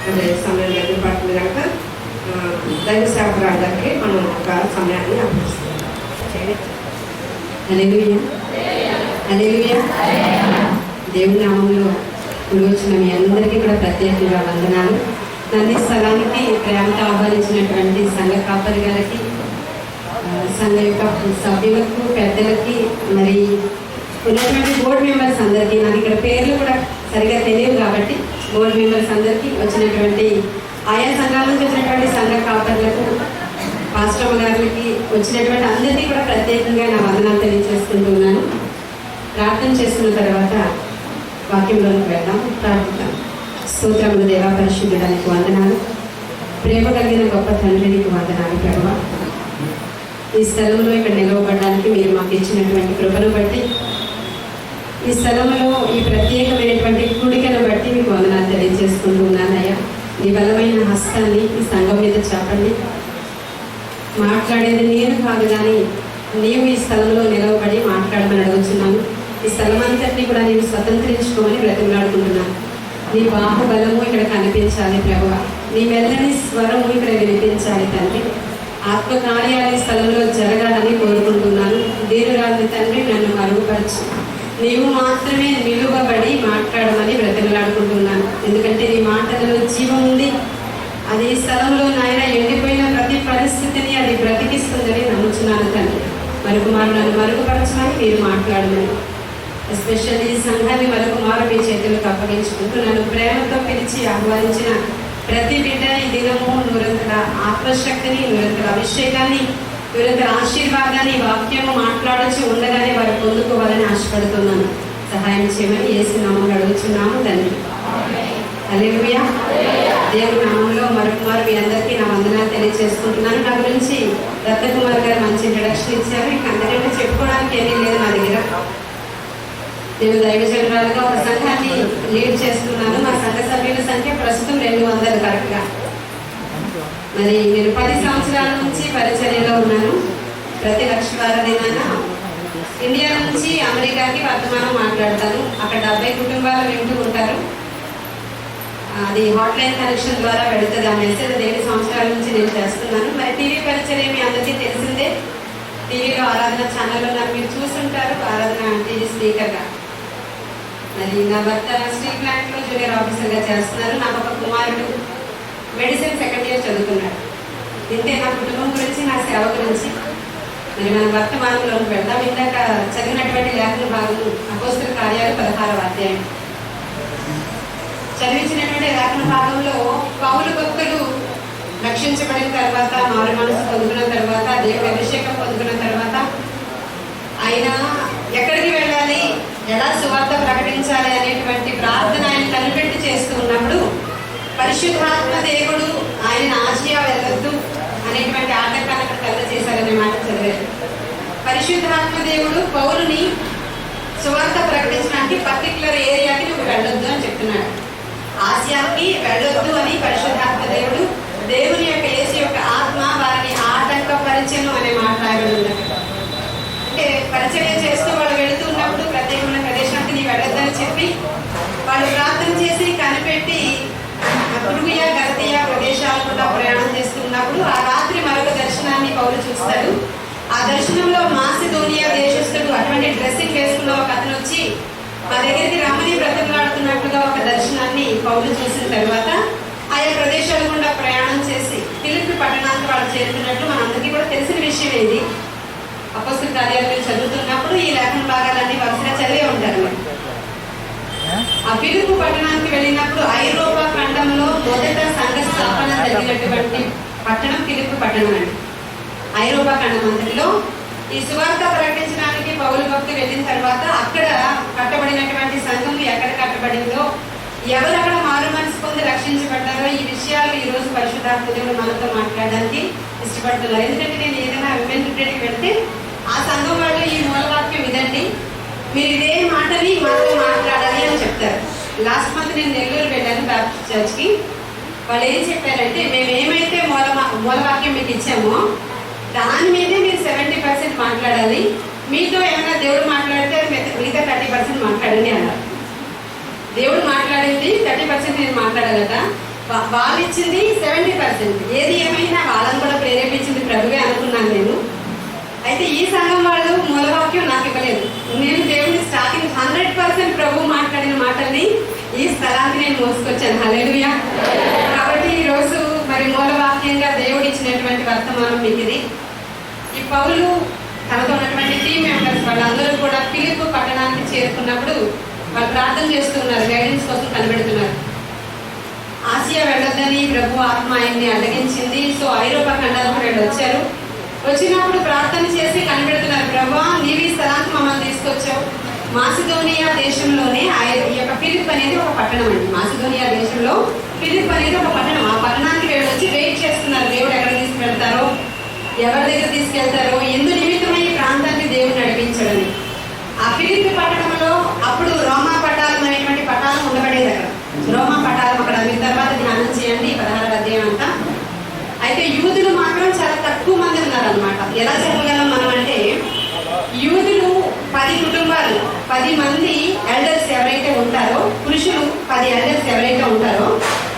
అదే సమయం దగ్గర పడుతుంది కనుక దైవ సేవకురాలు దగ్గరికి మనం ఒక సమయాన్ని అప్పగిస్తాం. హల్లెలూయా, హల్లెలూయా. దేవుని నామంలో వచ్చిన మీ అందరికీ కూడా ప్రత్యేకంగా వందనాలు. నది స్థలానికి ప్రేమతో ఆహ్వానించినటువంటి సంఘ కాపరి గారికి, సంఘ యొక్క సభ్యులకు, పెద్దలకి, మరి ఉన్నటువంటి బోర్డు మెంబర్స్ అందరికీ, నాకు ఇక్కడ పేర్లు కూడా సరిగా తెలియదు కాబట్టి బోర్డు మెంబర్స్ అందరికీ, వచ్చినటువంటి ఆయా సంఘాల నుంచి వచ్చినటువంటి సంఘ కాపర్లకు, పాస్టర్ గారికి, వచ్చినటువంటి అందరికీ కూడా ప్రత్యేకంగా నా వందనాలు తెలియజేసుకుంటున్నాను. ప్రార్థన చేసుకున్న తర్వాత వాక్యంలోకి వెళ్దాం. ప్రార్థిద్దాం. స్తోత్రములు దేవా, పరిశుద్ధుడానికి వందనాలు. ప్రేమ కలిగిన గొప్ప తండ్రికి వందనాలు ప్రభువా. ఈ స్థలంలో ఇక్కడ నిలవబడడానికి మీరు మాకు ఇచ్చినటువంటి కృపను బట్టి, ఈ స్థలంలో ఈ ప్రత్యేకమైనటువంటి కూడికను బట్టి మీకు వందనాలు తెలియజేసుకుంటున్నానయ్యా. ఈ బలమైన హస్తాన్ని ఈ సంఘం మీద చాపండి. మాట్లాడేది నేను కాదు, కానీ నీవు ఈ స్థలంలో నిలవబడి మాట్లాడమని అడుగుతున్నాను. ఈ స్థలం అంతటినీ కూడా నేను స్వతంత్రించుకోమని బ్రతిమలాడుకుంటున్నాను. నీ బాహుబలము ఇక్కడ కనిపించాలి ప్రభువా. నీ మెల్లని స్వరము ఇక్కడ వినిపించాలి తండ్రి. ఆత్మ కార్యాలయ స్థలంలో జరగాలని కోరుకుంటున్నాను. దీనురాలి తండ్రి, నన్ను మరుగుపరచు. నీవు మాత్రమే నిలువబడి మాట్లాడమని బ్రతిమలాడుకుంటున్నాను. ఎందుకంటే నీ మాటలలో జీవం ఉంది. అది ఈ స్థలంలో నాయన ఎండిపోయిన ప్రతి పరిస్థితిని అది బ్రతికిస్తుందని నమ్ముచున్నాను తండ్రి. నన్ను మరుగుపరచమని మీరు మాట్లాడమని, ఎస్పెషల్లీ ఈ సంఘాన్ని మరొకమారు మీ చేతులకు అప్పగించుకుంటూ నన్ను ప్రేమతో పిలిచి ఆహ్వానించిన ప్రతి బిడ్డ ఈ దినము నిరంతర ఆత్మశక్తిని, నిరంతర అభిషేకాన్ని, నిరంతర ఆశీర్వాదాన్ని వాక్యము మాట్లాడొచ్చి ఉండగానే వారు పొందుకోవాలని ఆశపడుతున్నాను. సహాయం చేయమని యేసు నామములో అడుగుచున్నాము తండ్రి. హల్లెలూయా. దేవుని నామంలో మరొకమారు మీ అందరికీ నా వందనాలు తెలియజేసుకుంటున్నాను. నా గురించి రత్నకుమార్ గారు మంచి ఇంట్రడక్షన్ ఇచ్చారు. ఇంకా అందరికీ చెప్పుకోవడానికి ఏమీ లేదు నా దగ్గర. నేను దైవజనురాలుగా ఒక సంఘాన్ని లీడ్ చేస్తున్నాను. మా సంఘ సభ్యుల సంఖ్య ప్రస్తుతం 200 కరెక్ట్గా. మరి నేను 10 సంవత్సరాల నుంచి పరిచర్యలో ఉన్నాను. ప్రతి లక్షవార దినాన ఇండియా నుంచి అమెరికాకి వర్తమానం మాట్లాడతాను. అక్కడ 70 కుటుంబాలు వింటూ ఉంటారు. అది హాట్లైన్ కనెక్షన్ ద్వారా వెళుతుంది. ఆ మెసేజ్ 7 సంవత్సరాల నుంచి నేను చేస్తున్నాను. మరి టీవీ పరిచర్య మీ అందరికీ తెలిసిందే. టీవీలో ఆరాధన ఛానల్లో నాకు మీరు చూస్తుంటారు, ఆరాధన టీవీ స్పీకర్గా. మరి నా భర్త స్టీల్ ప్లాంట్లో జూనియర్ ఆఫీసర్గా చేస్తున్నారు. నాకు ఒక కుమారుడు మెడిసిన్ 2nd ఇయర్ చదువుతున్నాడు. ఇంతే నా కుటుంబం గురించి, నా సేవ గురించి. మరి మన వర్తమానంలోకి వెళ్దాం. ఇందాక చదివినటువంటి లేఖన భాగము అపోస్తల కార్యాలు 16వ అధ్యాయం. చదివించినటువంటి లేఖన భాగంలో పౌలు భక్తుడు రక్షించబడిన తర్వాత, మారు మనసు పొందుకున్న తర్వాత, దేవుడి అభిషేకం పొందుకున్న తర్వాత ఆయన ఎక్కడికి వెళ్ళాలి, ఎలా సువార్త ప్రకటించాలి అనేటువంటి ప్రార్థన ఆయన కనిపెట్టి చేస్తూ ఉన్నప్పుడు పరిశుద్ధాత్మ దేవుడు ఆయన ఆసియా వెళ్ళొద్దు అనేటువంటి ఆటంకాన్ని అక్కడ కలుగ చేశారనే మాట చదివారు. పరిశుద్ధాత్మ దేవుడు పౌలుని సువార్త ప్రకటించడానికి పర్టికులర్ ఏరియాకి నువ్వు వెళ్ళొద్దు అని చెప్తున్నాడు. ఆసియాకి వెళ్ళొద్దు అని పరిశుద్ధాత్మ దేవుడు, దేవుని యొక్క యేసు యొక్క ఆత్మ వారిని ఆటంకపరిచెను అనే మాట రాయబడి ఉంది. అంటే పరిచర్య చేస్తూ వాళ్ళు వెళుతూ ఉన్నప్పుడు ప్రత్యేకమైన ప్రదేశానికి నీ వెళ్ళొద్దని చెప్పి వాళ్ళు ప్రార్థన చేసి కనిపెట్టి తురుగియా, గలతీయ ప్రదేశాలు కూడా ప్రయాణం చేస్తున్నప్పుడు ఆ రాత్రి మరొక దర్శనాన్ని పౌలు చూస్తాడు. ఆ దర్శనంలో మాసిదోనియా దేశస్థుడు అటువంటి డ్రెస్సింగ్ వేసుకున్న ఒక అతను వచ్చి మా దగ్గరికి రమ్మని బ్రతిమలాడుతున్నట్టుగా ఒక దర్శనాన్ని పౌలు చూసిన తర్వాత ఆయా ప్రదేశాలు గుండా ప్రయాణం చేసి ఫిలిప్పీ పట్టణానికి వాళ్ళు చేరుకున్నట్టు మనందరికీ కూడా తెలిసిన విషయం ఏది. అపోస్తల కార్యాలు చదువుతున్నప్పుడు ఈ లేఖన భాగాలన్నీ వరుసగా చదివే ఉంటారు. ఆ ఫిలిప్పీ పట్టణానికి వెళ్ళినప్పుడు ఐరోపా ఖండంలో మొదట సంఘ స్థాపన జరిగినటువంటి పట్టణం ఫిలిప్పీ పట్టణం అండి. ఐరోపా ఖండం అంతటిలో ఈ సువార్త ప్రకటించడానికి పౌలు భక్తులు వెళ్ళిన తర్వాత అక్కడ కట్టబడినటువంటి సంఘం ఎక్కడ కట్టబడిందో, ఎవరు అక్కడ మారు మనసు పొంది రక్షించబడ్డారో, ఈ విషయాలు ఈ రోజు పరిశుద్ధాత్మ దేవుడు మనతో మాట్లాడడానికి ఇష్టపడుతున్నారు. ఎందుకంటే నేను ఏదైనా విమెన్ రిట్రీట్కి వెళ్తే ఆ సంఘం వాళ్ళు ఈ మూలవాక్యం ఇదండి, మీరు ఇదే మాటని మాతో మాట్లాడాలి అని చెప్తారు. లాస్ట్ మంత్ నేను నెల్లూరు వెళ్ళాను బాప్టిస్ట్ చర్చ్కి. వాళ్ళు ఏం చెప్పారంటే, మేము ఏమైతే మూలవాక్యం మీకు ఇచ్చామో దాని మీదే మీరు 70% మాట్లాడాలి, మీతో ఏమైనా దేవుడు మాట్లాడితే మిగతా 30% మాట్లాడండి అన్నారు. దేవుడు మాట్లాడింది 30% నేను మాట్లాడాలట, వాళ్ళు ఇచ్చింది 70%. ఏది ఏమైనా వాళ్ళని కూడా ప్రేరేపించింది ప్రభువే అనుకున్నాను నేను. అయితే ఈ సంఘం వాళ్ళు మూలవాక్యం నాకు ఇవ్వలేదు. నేను దేవుని స్టార్టింగ్ 100% ప్రభు మాట్లాడిన మాటల్ని ఈ స్థలానికి నేను మోసుకొచ్చాను. హల్లెలూయా. కాబట్టి ఈరోజు మరి మూలవాక్యంగా దేవుడు ఇచ్చినటువంటి వర్తమానం మీకు ఇది. ఈ పౌలు తనతో ఉన్నటువంటి టీం మెంబర్స్ వాళ్ళందరూ కూడా ఫిలిప్పు పట్టణానికి చేరుకున్నప్పుడు వాళ్ళు ప్రార్థన చేస్తున్నారు, గైడెన్స్ కోసం కనిపెడుతున్నారు. ఆసియా వెళ్ళొద్దని ప్రభు ఆత్మ ఆయన్ని అడ్డగించింది. సో ఐరోపా ఖండానికి వీళ్ళు వచ్చారు. వచ్చినప్పుడు ప్రార్థన చేసి కనిపెడుతున్నారు, ప్రభువా నీవు ఈ స్థలానికి మమ్మల్ని తీసుకొచ్చావు. మాసిదోనియా దేశంలోనే ఈ యొక్క ఫిలిప్ అనేది ఒక పట్టణం అండి. మాసిదోనియా దేశంలో ఫిలిప్ అనేది ఒక పట్టణం. ఆ పట్టణానికి వీళ్ళు వచ్చి వెయిట్ చేస్తున్నారు, దేవుడు ఎక్కడ తీసుకెళ్తారో, ఎవరి దగ్గర తీసుకెళ్తారో, ఎందు నిమిత్తమై ఈ ప్రాంతాన్ని దేవుడు నడిపించడని. ఆ ఫిలిప్ పట్టణంలో అప్పుడు రోమా పటాలం అనేటువంటి పటాలం ఉండబడేది. అక్కడ రోమా పటాలం అక్కడ మీరు తర్వాత ధ్యానం చేయండి 16వ అధ్యాయం అంతా. అయితే యూదులు మాత్రం చాలా తక్కువ మంది ఉన్నారనమాట. ఎలా చెప్పగలం మనం అంటే, యూదులు 10 కుటుంబాలు, 10 మంది ఎల్డర్స్ ఎవరైతే ఉంటారో, పురుషులు 10 ఎల్డర్స్ ఎవరైతే ఉంటారో,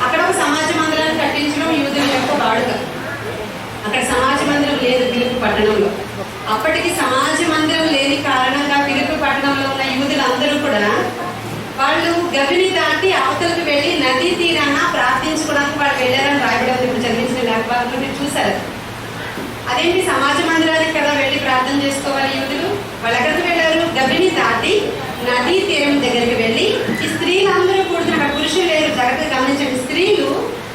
అక్కడ ఒక సమాజ మందిరాన్ని కట్టించడం యూదుల యొక్క వాడుక. అక్కడ సమాజ మందిరం లేదు ఫిలిప్పు పట్టణంలో. అప్పటికి సమాజ మందిరం లేని కారణంగా ఫిలిప్పు పట్టణంలో ఉన్న యూదులందరూ కూడా వాళ్ళు గవిని దాటి అవతలకు వెళ్ళి నదీ తీరాన ప్రార్థించుకోవడానికి వాళ్ళు వెళ్ళారని రాయబడి ఇప్పుడు చదివించిన లేఖభాగంలో మీరు చూసారు. అదేంటి, సమాజ మందిరానికి కదా వెళ్ళి ప్రార్థన చేసుకోవాలి యూదులు. వాళ్ళు ఎక్కడికి వెళ్ళారు? గవిని దాటి నదీ తీరం దగ్గరికి వెళ్ళి ఈ స్త్రీలందరూ కూడుతున్న, పురుషులు లేరు, జాగ్రత్తగా గమనించండి, స్త్రీలు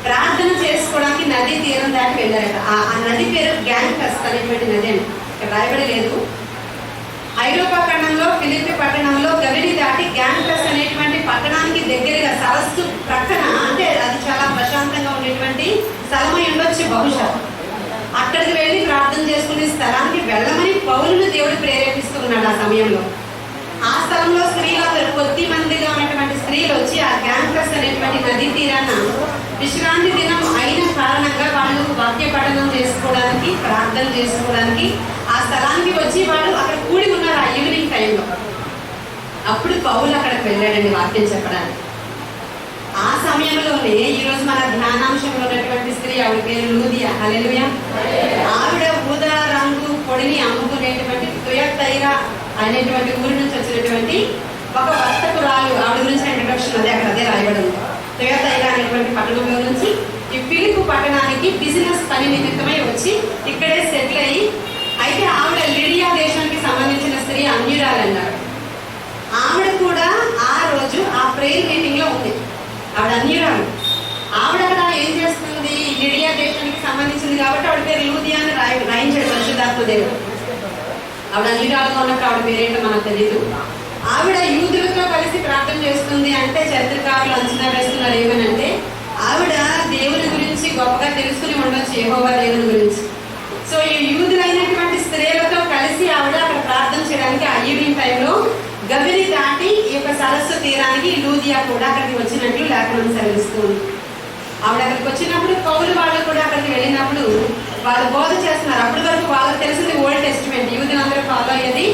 ప్రార్థన చేసుకోవడానికి నదీ తీరం దాటి వెళ్ళారట. ఆ నది పేరు గ్యాంగ్టస్ అనేటువంటి నది అండి, ఇక్కడ రాయబడి లేదు. ఐరోపా ఖండంలో ఫిలిప్పి పట్టణంలో గవిని దాటి గ్యాంగ్టస్ అనేటువంటి పట్టణానికి దగ్గరగా సరస్సు ప్రక్కన, అంటే అది చాలా ప్రశాంతంగా ఉండేటువంటి స్థలమై ఉండొచ్చు బహుశా. అక్కడికి వెళ్ళి ప్రార్థన చేసుకునే స్థలానికి వెళ్ళమని పౌలును దేవుడు ప్రేరేపిస్తూ ఉన్నాడు ఆ సమయంలో. ఆ స్థలంలో స్త్రీలందరూ కొద్ది మందిగా ఉన్నటువంటి స్త్రీలు వచ్చి ఆ గ్యాంగ్టస్ అనేటువంటి నదీ తీరాన విశ్రాంతి దినం అయిన కారణంగా వాళ్ళు వాక్య పఠనం చేసుకోవడానికి, ప్రార్థన చేసుకోవడానికి ఆ స్థలానికి వచ్చి వాళ్ళు అక్కడ కూడి ఉన్నారు ఆ ఈవినింగ్ టైంలో. అప్పుడు పౌలు అక్కడికి వెళ్ళాడండి వాక్యం చెప్పడానికి. ఆ సమయంలోనే ఈరోజు మన ధ్యానాంశంలో ఉన్నటువంటి స్త్రీ, ఆవిడ పేరు లూదియా. హల్లెలూయా. ఆవిడ ఊదా రంగు పొడిని అమ్ముకునేటువంటి తుయతైరా అనేటువంటి ఊరి నుంచి వచ్చినటువంటి ఒక వర్తకురాలు. ఆవిడ గురించి ఇంట్రడక్షన్ అదే అక్కడ అదే రాయబడి ఉంది. తుయతైరా అనేటువంటి పట్టణంలో నుంచి ఈ ఫిలిప్పు పట్టణానికి బిజినెస్ పని నిమిత్తమై వచ్చి ఇక్కడే సెటిల్ అయ్యి, అయితే ఆవిడ లిడియా దేశానికి సంబంధించిన స్త్రీ, అన్యురాలన్నారు. ఆవిడ కూడా ఆ రోజు ఆ ప్రేయర్ మీటింగ్ లో ఉంది. ఆవిడ అన్యురాలు. ఆవిడ అక్కడ ఏం చేస్తుంది, లిడియా దేశానికి సంబంధించింది కాబట్టి ఆవిడ పేరు లూదియా అని రాయించాడు పరిశుద్ధాత్మ దేవుడు. ఆవిడ అన్యురాలుగా ఉన్నప్పుడు ఆవిడ పేరేంటో మనకు తెలియదు. ఆవిడ యూదులతో కలిసి ప్రార్థన చేస్తుంది అంటే చరిత్రకారులు అంచనా వేస్తున్నారు ఏమనంటే, ఆవిడ దేవుని గురించి గొప్పగా తెలుసుకుని ఉండొచ్చు, యెహోవా దేవుని గురించి. సో ఈ యూదులైనటువంటి స్త్రీలతో కలిసి ఆవిడ అక్కడ ప్రార్థన చేయడానికి ఆ ఈవినింగ్ టైంలో గవిని దాటి ఈ యొక్క సరస్సు తీరానికి లూదియా కూడా అక్కడికి వచ్చినట్లు లేఖనం సెలవిస్తుంది. ఆవిడ అక్కడికి వచ్చినప్పుడు పౌలు వాళ్ళు కూడా అక్కడికి వెళ్ళినప్పుడు వాళ్ళు బోధ చేస్తున్నారు. అప్పటి వరకు వాళ్ళకి తెలిసింది ఓల్డ్ టెస్టిమెంట్, యూదులందరూ ఫాలో అయ్యేది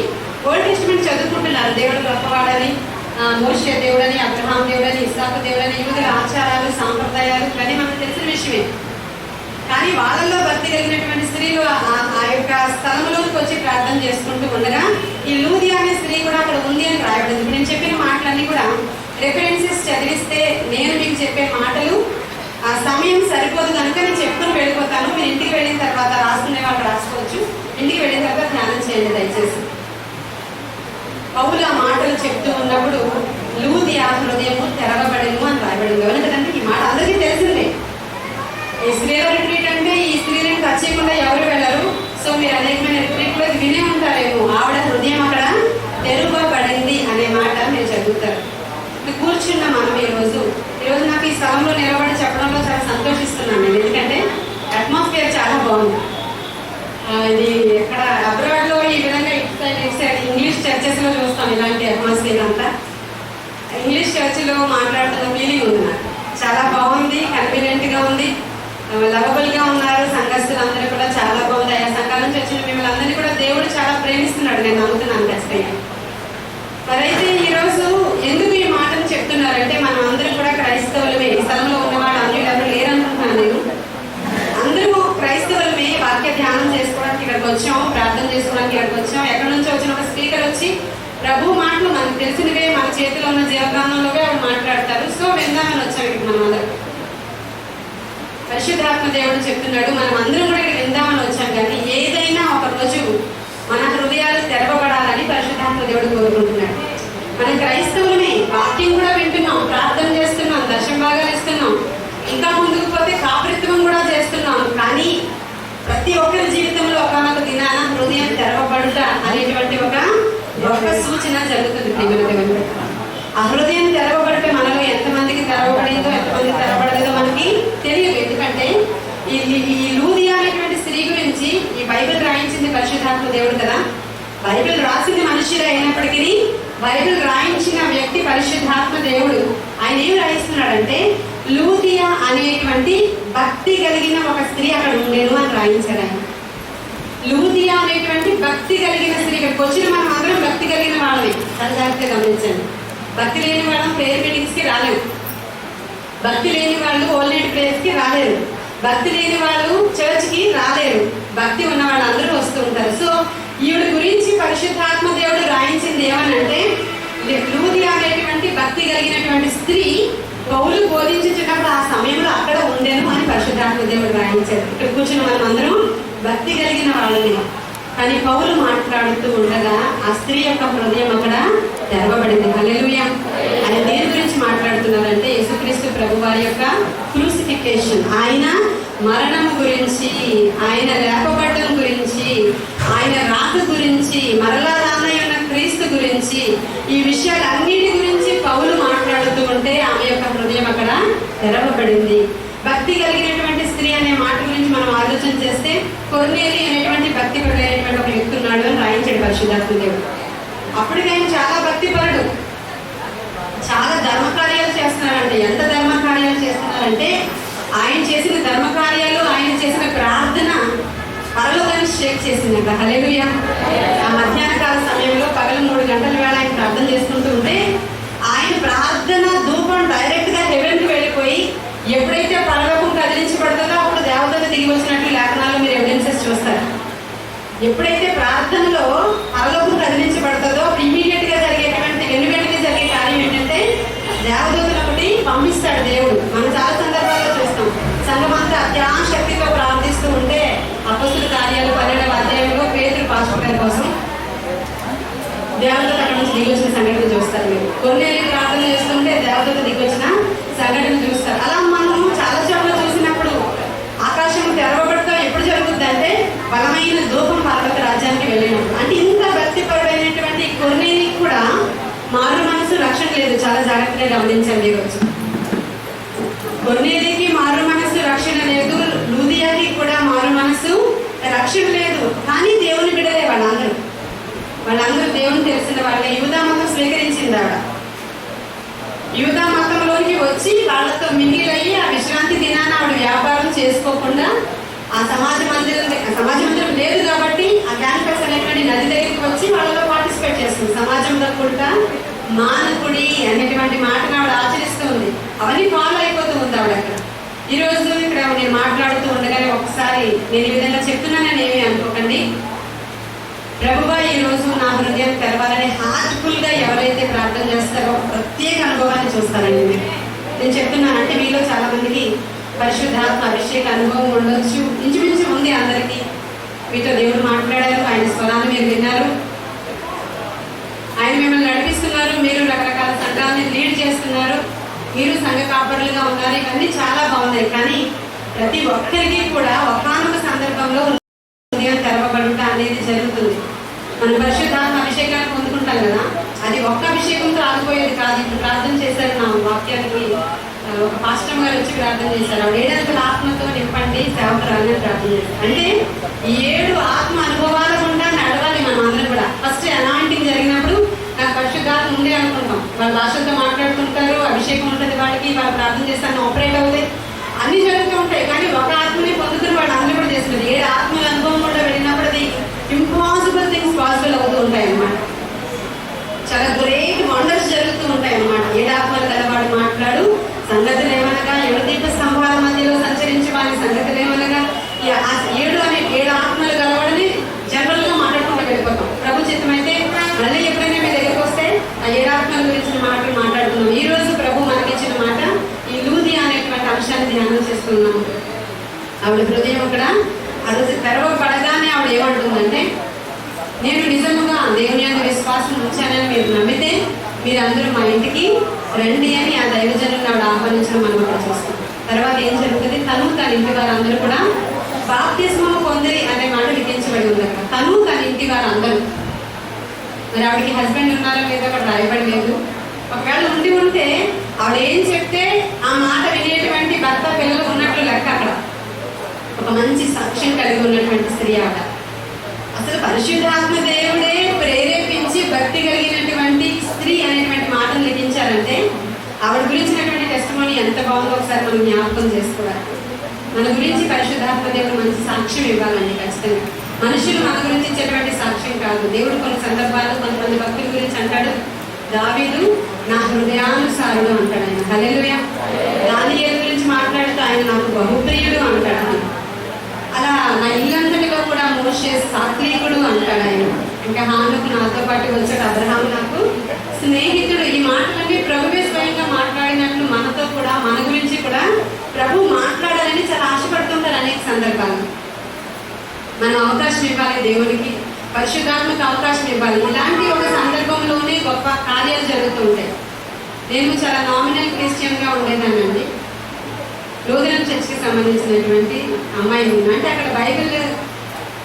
ఓల్డ్ టెస్టిమెంట్ చదువుకుంటున్నారు. దేవుడు గొప్పవాడని, మోషే దేవుడని, అబ్రహాం దేవుడని, ఇస్సాకు దేవుడని, యూదుల ఆచారాలు, సాంప్రదాయాలు ఇవన్నీ మనకు తెలిసిన విషయమే. కానీ వాళ్ళల్లో భక్తి కలిగినటువంటి స్త్రీలు ఆ యొక్క స్థలంలోకి వచ్చి ప్రార్థన చేసుకుంటూ ఉండగా ఈ లూదియా అనే స్త్రీ కూడా అక్కడ ఉంది అని రాయబడింది. ఇప్పుడు నేను చెప్పిన మాటలన్నీ కూడా రెఫరెన్సెస్ చదివిస్తే నేను మీకు చెప్పే మాటలు ఆ సమయం సరిపోదు కనుక నేను చెప్పుకుని వెళ్ళిపోతాను. మీరు ఇంటికి వెళ్ళిన తర్వాత రాసుకునే వాళ్ళు రాసుకోవచ్చు. ఇంటికి వెళ్ళిన తర్వాత ధ్యానం చేయండి దయచేసి. పౌలు ఆ మాటలు చెప్తూ ఉన్నప్పుడు లూదియా హృదయము తెరవబడేను అని రాయబడింది. ఎందుకంటే ఈ మాట అందరికీ తెలిసిందే. ఈ స్త్రీల రిట్రీట్ అంటే ఈ స్త్రీలను టచ్ చేయకుండా ఎవరు వెళ్ళరు. సో మీరు అనేకమైన రిట్రీట్లో ఇది వినే ఉంటారేమో. ఆవిడ హృదయం అక్కడ తెరవబడింది అనే మాట మీరు చదువుతారు. మీరు కూర్చున్న మనం ఈరోజు నాకు ఈ స్థలంలో నిలబడి చెప్పడంలో చాలా సంతోషిస్తున్నాను నేను. ఎందుకంటే అట్మాస్ఫియర్ చాలా బాగుంది. ఇది ఎక్కడ అబ్రాడ్లో ఈ విధంగా ఇటు సైడ్ ఇంగ్లీష్ చర్చెస్లో చూస్తాం ఇలాంటి అట్మాస్ఫియర్ అంతా. ఇంగ్లీష్ చర్చిలో మాట్లాడుతున్న ఫీలింగ్ ఉంది నాకు. చాలా బాగుంది, కన్వీనియంట్గా ఉంది, లవబుల్గా ఉన్నారు సంఘస్థులు అందరూ కూడా. చాలా బాగుంది. ఆయా సంఘాల నుంచి వచ్చిన మిమ్మల్ని అందరినీ కూడా దేవుడు చాలా ప్రేమిస్తున్నాడు, నేను నమ్ముతున్నాను ఖచ్చితంగా. మరైతే ఈరోజు ఎందుకు ఈ మాటను చెప్తున్నారంటే, మనం అందరూ కూడా క్రైస్తవులమే. ఈ స్థలంలో ఉన్నవాడు అన్యులు ఎవరు వచ్చాం, ప్రార్థన చేసుకోవడానికి ఇక్కడికి వచ్చాం. ఎక్కడి నుంచి వచ్చిన ఒక స్పీకర్ వచ్చి ప్రభు మాటలు మనకు తెలిసినవే, మన చేతిలో ఉన్న జీవగ్రంథంలోవే అవి మాట్లాడతారు. సో విందామని వచ్చాం ఇక్కడ మనం అందరం. పరిశుద్ధాత్మ దేవుడు చెప్తున్నాడు, మనం అందరం కూడా ఇక్కడ విందామని వచ్చాం. కానీ ఏదైనా ఒక రోజు మన హృదయాలు తెరవబడాలని పరిశుద్ధాత్మ దేవుడు కోరుకుంటున్నాడు. మన క్రైస్తవులమే, వాక్యం కూడా వింటున్నాం, ప్రార్థన చేస్తున్నాం, దర్శన భాగాలు ఇస్తున్నాం, ఇంకా ముందుకు పోతే కాపరిత్వం కూడా చేస్తున్నాం. కానీ ప్రతి ఒక్కరి జీవితంలో ఒకనొక దినాన హృదయం తెరవబడుట అనేటువంటి ఒక గొప్ప సూచన జరుగుతుంది. ప్రియమైన ఆ హృదయం తెరవబడితే మనలో ఎంతమందికి తెరవబడిందో ఎంతమంది తెరవబడలేదో మనకి తెలియదు. ఎందుకంటే ఈ లూదియా అనేటువంటి స్త్రీ గురించి ఈ బైబిల్ రాయించింది పరిశుద్ధాత్మ దేవుడు కదా. బైబిల్ రాసింది మనుషులు అయినప్పటికీ బైబిల్ రాయించిన వ్యక్తి పరిశుద్ధాత్మ దేవుడు. ఆయన ఏం రాయిస్తున్నాడంటే లూదియా అనేటువంటి భక్తి కలిగిన ఒక స్త్రీ అక్కడ ఉండేను అని రాయించాడు ఆయన. లూదియా అనేటువంటి భక్తి కలిగిన స్త్రీ. ఇక్కడికి వచ్చిన మనం అందరం భక్తి కలిగిన వాళ్ళని జాగ్రత్తగా గమనించండి. భక్తి లేని వాళ్ళం ప్రేయర్ మీటింగ్స్ కి రాలేరు, భక్తి లేని వాళ్ళు ఓల్డ్ నైట్ ప్రేయర్స్ కి రాలేరు, భక్తి లేని వాళ్ళు చర్చ్ కి రాలేరు. భక్తి ఉన్న వాళ్ళు అందరూ వస్తూ ఉంటారు. సో ఈవిడ గురించి పరిశుద్ధాత్మ దేవుడు రాయించింది ఏమనంటే లూదియా అనేటువంటి భక్తి కలిగినటువంటి స్త్రీ పౌలు బోధించినప్పుడు ఆ సమయంలో అక్కడ ఉండేను అని పరిశుద్ధాత్మ దేవుడు రాయించారు. ఇక్కడ కూర్చుని మనం అందరం భక్తి కలిగిన వాళ్ళని. కానీ పౌలు మాట్లాడుతూ ఉండగా ఆ స్త్రీ యొక్క హృదయం అక్కడ తెరవబడింది. హల్లెలూయా. ఆయన దేని గురించి మాట్లాడుతున్నారంటే యేసుక్రీస్తు ప్రభు వారి యొక్క క్రూసిఫికేషన్, ఆయన మరణం గురించి, ఆయన లేపబడడం గురించి, ఆయన రాక గురించి, మరలా రానయ్యున్న క్రీస్తు గురించి, ఈ విషయాలన్నిటి గురించి పౌలు మాట్లాడుతూ ఉంటే ఆమె యొక్క హృదయం అక్కడ తెరవబడింది. భక్తి కలిగినటువంటి స్త్రీ అనే మాట గురించి మనం ఆలోచన చేస్తే కొర్నేలి అనేటువంటి భక్తి పరుడైనటువంటి ఒక వ్యక్తి ఉన్నాడు అని రాయించాడు పరిశుద్ధాత్మ దేవుడు. అప్పటికి ఆయన చాలా భక్తిపరుడు, చాలా ధర్మకార్యాలు చేస్తున్నారంటే. ఎంత ధర్మకార్యాలు చేస్తున్నారంటే ఆయన చేసిన ధర్మకార్యాలు, ఆయన చేసిన ప్రార్థన పరలోకాన్ని షేక్ చేసిందంట. హల్లెలూయా. ఆ మధ్యాహ్న కాల సమయంలో పగలు 3 గంటల వేళ ఆయన ప్రార్థన చేసుకుంటూ ఉంటే ఆయన ప్రార్థన ధూపం డైరెక్ట్ గా హెవెన్ కి వెళ్ళిపోయి ఎప్పుడైతే పరలోకం కదిలించబడుతుందో అప్పుడు దేవతలు దిగి వచ్చినట్లు లేఖనాల్లో మీరు ఎవిడెన్సెస్ చూస్తారు. ఎప్పుడైతే ప్రార్థనలో పరలోకం కదిలించబడుతుందో ఇమీడియట్ గా జరిగేటువంటి వెనువెంటనే జరిగే కార్యం ఏంటంటే దేవదూతలు ఒకటి పంపిస్తాడు దేవుడు. మనం చాలా సందర్భాల్లో చూస్తాం. సంఘమంతా అత్యాశక్తితో ప్రార్థిస్తూ ఉంటే అపొస్తలుల కార్యాలు 12వ అధ్యాయంలో పేతురు పాస్టర్ గారి కోసం దేవదూత అక్కడ నుంచి దిగి వచ్చిన సంఘటన చూస్తారు. మీరు కొన్నేళ్ళు ప్రార్థన చేస్తుంటే దేవదూత దిగి వచ్చిన సంఘటన చూస్తారు. అలా మనం చాలా చోట్ల చూసినప్పుడు ఆకాశం తెరవబడతాం ఎప్పుడు జరుగుతుంది అంటే బలమైన ధూపం పర్వత రాజ్యానికి వెళ్ళినప్పుడు. అంటే ఇంత భక్తిపరుడైనటువంటి కొన్నేళ్ళకి కూడా మారు మనసు రక్షణ లేదు. చాలా జాగ్రత్తగా గమనించండి. ఈరోజు కొన్నేళ్ళకి మారు మనసు రక్షణ లేదు, లూదియాకి కూడా మారు మనసు రక్షణ లేదు. కానీ దేవుని బిడ్డలే వాళ్ళందరూ దేవుని తెలిసిన వాళ్ళే. యూదా మతం స్వీకరించింది ఆవిడ. యూదా మతంలోకి వచ్చి వాళ్ళతో మింగిల్ అయ్యి ఆ విశ్రాంతి దినాన ఆవిడ వ్యాపారం చేసుకోకుండా ఆ సమాజ మందిరం లేదు కాబట్టి ఆ క్యాంపస్ అనేటువంటి నది దగ్గరికి వచ్చి వాళ్ళలో పార్టిసిపేట్ చేస్తుంది. సమాజంలో కూడా మానకుడి అనేటువంటి మాటను ఆవిడ ఆచరిస్తూ ఉంది. అవన్నీ ఫాలో అయిపోతూ ఉంది ఆవిడ. అక్కడ ఈరోజు ఇక్కడ నేను మాట్లాడుతూ ఉండగానే ఒకసారి నేను ఈ విధంగా చెప్తున్నానని ఏమీ అనుకోకండి. ప్రభువా ఈ రోజు నా హృదయం తెరవాలని హార్ట్ఫుల్ గా ఎవరైతే ప్రార్థన చేస్తారో ప్రత్యేక అనుభవాన్ని చూస్తారండి. నేను చెప్తున్నాను అంటే మీలో చాలా మందికి పరిశుద్ధాత్మ అభిషేక అనుభవం ఉండొచ్చు, ఇంచుమించు ఉంది అందరికీ. మీతో దేవుడు మాట్లాడారు, ఆయన స్వరాన్ని మీరు విన్నారు, ఆయన మిమ్మల్ని నడిపిస్తున్నారు, మీరు రకరకాల సంఘాలని లీడ్ చేస్తున్నారు, మీరు సంఘ కాపరులుగా ఉన్నారు. ఇవన్నీ చాలా బాగున్నాయి. కానీ ప్రతి ఒక్కరికి కూడా ఒకానొక సందర్భంలో హృదయం తెరవబడుట అనేది జరుగుతుంది. మనం పరిశుద్ధాత్మ అభిషేకాన్ని పొందుకుంటాం కదా, అది ఒక్క అభిషేకంతో ఆగిపోయేది కాదు. ఇప్పుడు ప్రార్థన చేశారు నా వాక్యానికి ఒక పాస్టర్ గారు వచ్చి ప్రార్థన చేశారు. ఆవిడ 7 ఆత్మతో నింపండి సేవకురాలని ప్రార్థన చేశారు. అంటే ఈ 7 ఆత్మ అనుభవాల గుండా నడవాలి మనం అందరం కూడా. ఫస్ట్ అనాయింటింగ్ జరిగినప్పుడు నాకు పరిశుద్ధాత్మ ఉండే అనుకుంటాం. వాళ్ళ భాషలతో మాట్లాడుతుంటారు, అభిషేకం ఉంటుంది వాళ్ళకి, వాళ్ళు ప్రార్థన చేస్తాను ఆపరేట్ అవుతాయి, అన్ని జరుగుతూ ఉంటాయి. కానీ ఒక ఆత్మని పొందుతున్న వాళ్ళు అందరూ కూడా చేస్తున్నారు. 7 ఆత్మల అనుభవం కూడా వెళ్ళినప్పుడు అది ఇంపాసిబుల్ థింగ్స్ పాసిబుల్ అవుతూ ఉంటాయి అన్నమాట. చాలా గ్రేట్ వండర్స్ జరుగుతూ ఉంటాయి అన్నమాట. 7 ఆత్మలు గలవాడు మాట్లాడు సంగతులు ఏమనగా 7 దీప స్తంభాల మధ్యలో సంచరించి వారి సంగతులు ఏమనగా 7 ఆత్మలు గలవాడని ఆవిడ హృదయం అక్కడ ఆ రోజు తెరవబడగానే ఆవిడ ఏమంటుందంటే, నేను నిజముగా దేవుని యందు విశ్వాసం ఉంచానని మీరు నమ్మితే మీరందరూ మా ఇంటికి రండి అని ఆ దైవజనులను ఆవిడ ఆహ్వానించడం మనం అక్కడ చూస్తాం. తర్వాత ఏం జరుగుతుంది, తను తన ఇంటి వారందరూ కూడా బాప్తిస్మము పొందిరి అనే మాట లిఖించబడి ఉంది అక్కడ. తను తన ఇంటి వారందరూ, మరి ఆవిడకి హస్బెండ్ ఉన్నారో లేదో అక్కడ రాయబడి లేదు. ఒకవేళ ఉంటే ఆవిడ ఏం చెప్తే ఆ మాట వినేటువంటి భర్త పిల్లలు ఉన్నట్లు లెక్క. అక్కడ ఒక మంచి సాక్ష్యం కలిగి ఉన్నటువంటి స్త్రీ ఆవిడ. అసలు పరిశుద్ధాత్మ దేవుడే ప్రేరేపించి భక్తి కలిగినటువంటి స్త్రీ అనేటువంటి మాటను లిఖించారంటే ఆవిడ గురించినటువంటి టెస్టిమోనీ ఎంత బాగుందో ఒకసారి మనం జ్ఞాపకం చేసుకోవాలి. మన గురించి పరిశుద్ధాత్మ దేవుడు మంచి సాక్ష్యం ఇవ్వాలండి ఖచ్చితంగా. మనుషులు మన గురించి ఇచ్చేటువంటి సాక్ష్యం కాదు. దేవుడు కొన్ని సందర్భాల్లో కొంతమంది భక్తుల గురించి అంటాడు, దావీదు నా హృదయానుసారుడు అంటాడు ఆయన. హల్లెలూయా. దానియేలు గురించి మాట్లాడుతూ ఆయన నాకు బహుప్రియుడు అంటాడు. అలా నా ఇల్లంతటిలో కూడా మోషే సాత్వికుడు అంటాడు ఆయన. ఇంకా హానుకు నాతో పాటు వచ్చాడు, అబ్రహాము నాకు స్నేహితుడు. ఈ మాటలన్నీ ప్రభువే స్వయంగా మాట్లాడినట్లు మనతో కూడా మన గురించి కూడా ప్రభు మాట్లాడాలని చాలా ఆశపడుతుంటారు అనేక సందర్భాలు. మనం అవకాశం ఇవ్వాలి, దేవునికి పరిశుద్ధాత్మకు అవకాశం ఇవ్వాలి. ఇలాంటి ఒక సందర్భంలోనే గొప్ప కార్యాలు జరుగుతూ ఉంటాయి. నేను చాలా నామినల్ క్రిస్టియన్గా ఉండేదానండి. లూథరన్ చర్చ్కి సంబంధించినటువంటి అమ్మాయిని. అంటే అక్కడ బైబిల్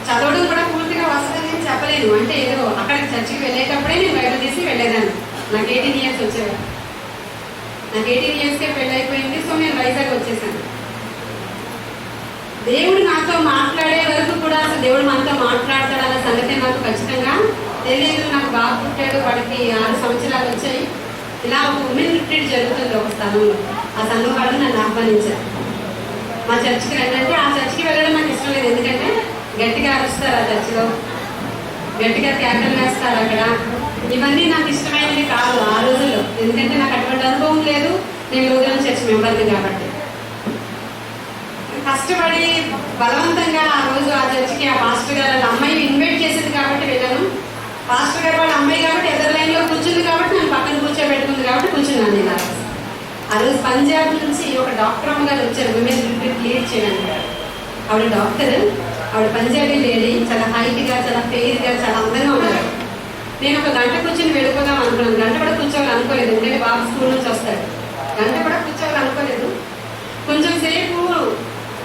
చదవడం కూడా పూర్తిగా వస్తుందని చెప్పలేను. అంటే ఏదో అక్కడికి చర్చికి వెళ్ళేటప్పుడే నేను బైబిల్ తీసి వెళ్ళేదాన్ని. నాకు 18 ఇయర్స్ వచ్చేవారు. నాకు 18 ఇయర్స్కే పెళ్ళి అయిపోయింది. సో నేను వైజాగ్ వచ్చేసాను. దేవుడు నాతో మాట్లాడే వరకు కూడా అసలు దేవుడు మనతో మాట్లాడతాడన్న సంగతి నాకు ఖచ్చితంగా తెలియదు. నాకు బాగా పుట్టాడు, వాడికి 6 సంవత్సరాలు వచ్చాయి. ఇలా ఒక ఉమెన్ రిట్రీట్ జరుగుతుంది ఒక స్థలంలో. ఆ సంఘం వాళ్ళు నన్ను ఆహ్వానించారు, మా చర్చికి రండి. ఆ చర్చికి వెళ్ళడం నాకు ఇష్టం లేదు. ఎందుకంటే గట్టిగా అరుస్తారు ఆ చర్చిలో, గట్టిగా కేకలు వేస్తారు అక్కడ. ఇవన్నీ నాకు ఇష్టమైనది కాదు ఆ రోజుల్లో. ఎందుకంటే నాకు అటువంటి అనుభవం లేదు. నేను లూథరన్ చర్చ్ మెంబర్ని కాబట్టి కష్టపడి బలవంతంగా ఆ రోజు ఆ చర్చికి ఆ పాస్టర్ గారు వాళ్ళ అమ్మాయి ఇన్వైట్ చేసింది కాబట్టి వెళ్ళాను. పాస్టర్ గారు వాళ్ళ అమ్మాయి కాబట్టి ఎదురు లైన్లో కూర్చుంది కాబట్టి నన్ను పక్కన కూర్చోబెట్టుకుంది కాబట్టి కూర్చున్నాను ఇలా. ఆ రోజు పంజాబ్ నుంచి ఒక డాక్టర్ అమ్మ గారు వచ్చారు విమెన్ రిట్రీట్ లీడ్ చేయడానికి. ఆవిడ డాక్టర్, ఆవిడ పంజాబీ లేడీ, చాలా హైట్గా, చాలా ఫెయిర్గా, చాలా అందంగా ఉన్నారు. నేను ఒక గంట కూర్చొని వెళ్ళిపోదాం అనుకున్నాను. గంట కూడా కూర్చోవాలి అనుకోలేదు, ఎందుకంటే బాబు స్కూల్ నుంచి వస్తాడు. గంట కూడా కూర్చోవాలి అనుకోలేదు. కొంచెం సేపు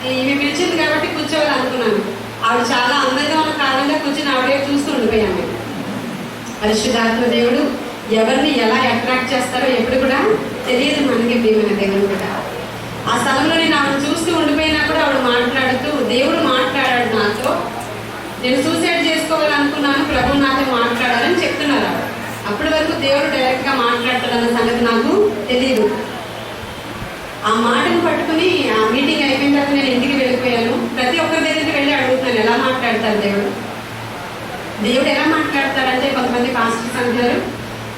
ఇవి పిలిచింది కాబట్టి కూర్చోవాలి అనుకున్నాను. ఆవిడ చాలా అందంగా ఉన్న కారణంగా కూర్చొని ఆవిడే చూస్తూ ఉండిపోయాను. పరిశుద్ధాత్మ దేవుడు ఎవరిని ఎలా అట్రాక్ట్ చేస్తారో ఎప్పుడు కూడా తెలియదు మనకి. ప్రియమైన దేవుడు కూడా ఆ స్థలంలో నేను ఆవిడ చూస్తూ ఉండిపోయినా కూడా ఆవిడ మాట్లాడుతూ దేవుడు మాట్లాడాడు నాతో. నేను సూసైడ్ చేసుకోవాలనుకున్నాను, ప్రభు నాతో మాట్లాడాలని చెప్తున్నారు. అప్పటి వరకు దేవుడు డైరెక్ట్గా మాట్లాడతాడన్న సంగతి నాకు తెలియదు. ఆ మాటను పట్టుకుని ఆ మీటింగ్ అయిపోయిన తర్వాత నేను ఇంటికి వెళ్ళిపోయాను. ప్రతి ఒక్కరి దగ్గరికి వెళ్ళి అడుగుతున్నాను, ఎలా మాట్లాడతారు దేవుడు, దేవుడు ఎలా మాట్లాడతారంటే కొంతమంది పాస్టర్స్ అంటారు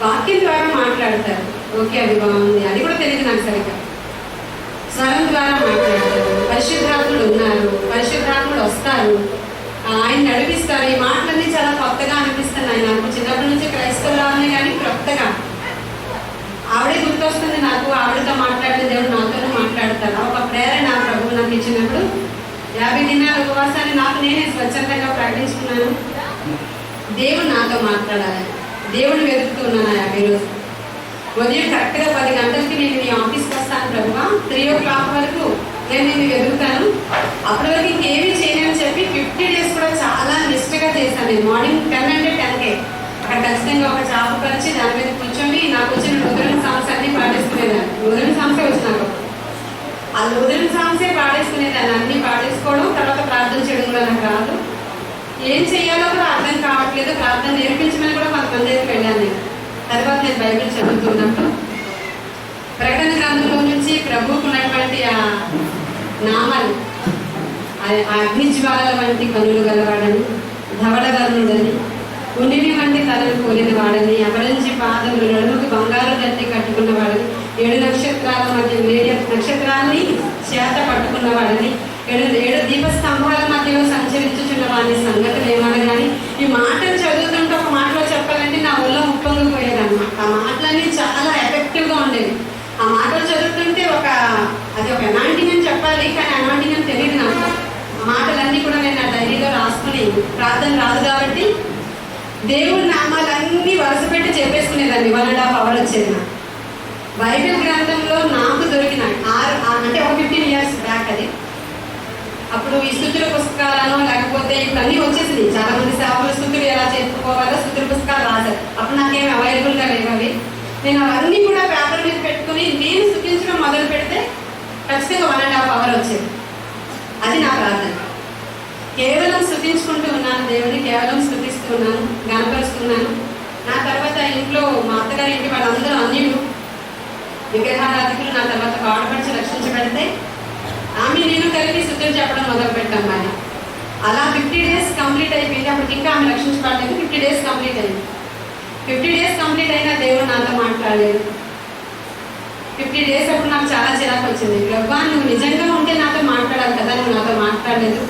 వాక్యం ద్వారా మాట్లాడతారు. ఓకే, అది బాగుంది. అది కూడా తెలియదు నాకు సరిగ్గా. స్వరం ద్వారా మాట్లాడతారు, పరిశుద్ధాత్ముడు ఉన్నారు, పరిశుద్ధాత్ముడు వస్తారు, ఆయన నడిపిస్తారు. ఈ మాటలన్నీ చాలా కొత్తగా అనిపిస్తున్నాయి నాకు. చిన్నప్పటి నుంచి క్రైస్తవులానే కానీ కొత్తగా ఆవిడే గుర్తొస్తుంది నాకు. ఆవిడతో మాట్లాడిన దేవుడు నాతోనే మాట్లాడతారు. ఒక ప్రేరణ ప్రభువు నాకు ఇచ్చినప్పుడు 50 దినాల ఉపవాసాన్ని నాకు నేనే స్వచ్ఛందంగా ప్రకటించుకున్నాను. దేవుడు నాతో మాట్లాడాలి, దేవుడు వెతుకుతున్నాను. 50 రోజులు ఉదయం కరెక్ట్గా 10 గంటలకి నేను మీ ఆఫీస్కి వస్తాను ప్రభువా, 3 o'clock వరకు నేను వెతుకుతాను. అప్పటి వరకు ఇంకేమీ చేయలేని చెప్పి 50 days కూడా చాలా నిష్ఠగా చేశాను. నేను మార్నింగ్ 10 అంటే 10కే అక్కడ ఖచ్చితంగా ఒక చాపు పరిచి దాని మీద కూర్చొని నాకు వచ్చిన లూథరన్ సాంగ్స్ అన్ని పాడేసుకునేదాన్ని. లూథరన్ సాంగ్సే వచ్చినాకు. ఆ లూథరన్ సాంగ్సే పాడేసుకునేదాన్ని. అన్ని పాడేసుకోవడం, తర్వాత ప్రార్థన చేయడం కూడా నాకు రాదు. ఏం చెయ్యాలో కూడా అర్థం కావట్లేదు. ప్రార్థన నేర్పించమని కూడా కొంతమంది దగ్గరికి వెళ్ళాను నేను. తర్వాత నేను బైబిల్ చదువుతున్నప్పుడు ప్రకటన గ్రంథంలో నుంచి ప్రభువుకు ఉన్నటువంటి ఆ నామాలు, ఆ అగ్నిజ్వాలల వంటి కనులు గలవాడని, ధవళవర్ణుడని, ఉనిమి వంటి తలను పోలిన వాడని, అపరంజి పాదములు, నడుముకు బంగారు గట్టి కట్టుకున్నవాడని, 7 నక్షత్రాల మధ్య 7 నక్షత్రాలని చేత పట్టుకున్నవాడని, 7 దీపస్తంభాల మధ్యలో సంచరించుచున్న వాడి సంగతులు ఏమన్నా కానీ ఈ మాటలు చదువుతుంటే ఒక మాటలో చెప్పాలంటే నా ఒళ్ళో ఉప్పొంగిపోయేదన్నమాట. ఆ మాటలన్నీ చాలా ఎఫెక్టివ్గా ఉండేవి. ఆ మాటలు చదువుతుంటే అది ఒక అనాయింటింగ్ అని చెప్పాలి, కానీ అనాయింటింగ్ అని తెలియదు నాకు. మాటలన్నీ కూడా నేను నా డైరీలో రాసుకుని, ప్రార్థన రాదు కాబట్టి దేవుడి నామాలన్నీ వరుస పెట్టి చెప్పేసుకునేదాన్ని. 1.5 hour వచ్చేది. నాకు బైబిల్ గ్రంథంలో నాకు దొరికిన అంటే ఒక 15 years బ్యాక్ అది. అప్పుడు ఈ స్తుతుల పుస్తకాలను లేకపోతే ఇవన్నీ వచ్చేసింది. చాలా మంది సేవకులు స్తుతులు ఎలా చెప్పుకోవాలో స్తుతుల పుస్తకాలు రాశారు. అప్పుడు నాకేం అవైలబుల్గా లేవు అవి. నేను అవన్నీ కూడా పేపర్ మీద పెట్టుకుని నేను స్తుతించడం మొదలు పెడితే ఖచ్చితంగా 1.5 hour వచ్చేది. అది నా ప్రార్థన. కేవలం స్తుతించుకుంటూ ఉన్నాను దేవుడిని, కేవలం స్తుతిస్తూ ఉన్నాను, గణపరుస్తున్నాను. నా తర్వాత ఇంట్లో మా అత్తగారి ఇంటి వాళ్ళందరూ అన్యులు, విగ్రహారాధికులు. నా తర్వాత ఆడపడిచి రక్షించబడితే ఆమె నేను కలిపి స్తుతులు చెప్పడం మొదలు పెట్టాం. మరి అలా 50 days కంప్లీట్ అయిపోయింది. అప్పటికి ఇంకా ఆమె రక్షించబడలేదు. 50 days కంప్లీట్ అయింది. 50 days కంప్లీట్ అయినా దేవుడు నాతో మాట్లాడలేదు. 50 days అప్పుడు నాకు చాలా చిరాకు వచ్చింది. ప్రభా, నువ్వు నిజంగా ఉంటే నాతో మాట్లాడాలి కదా, నువ్వు నాతో మాట్లాడలేదు.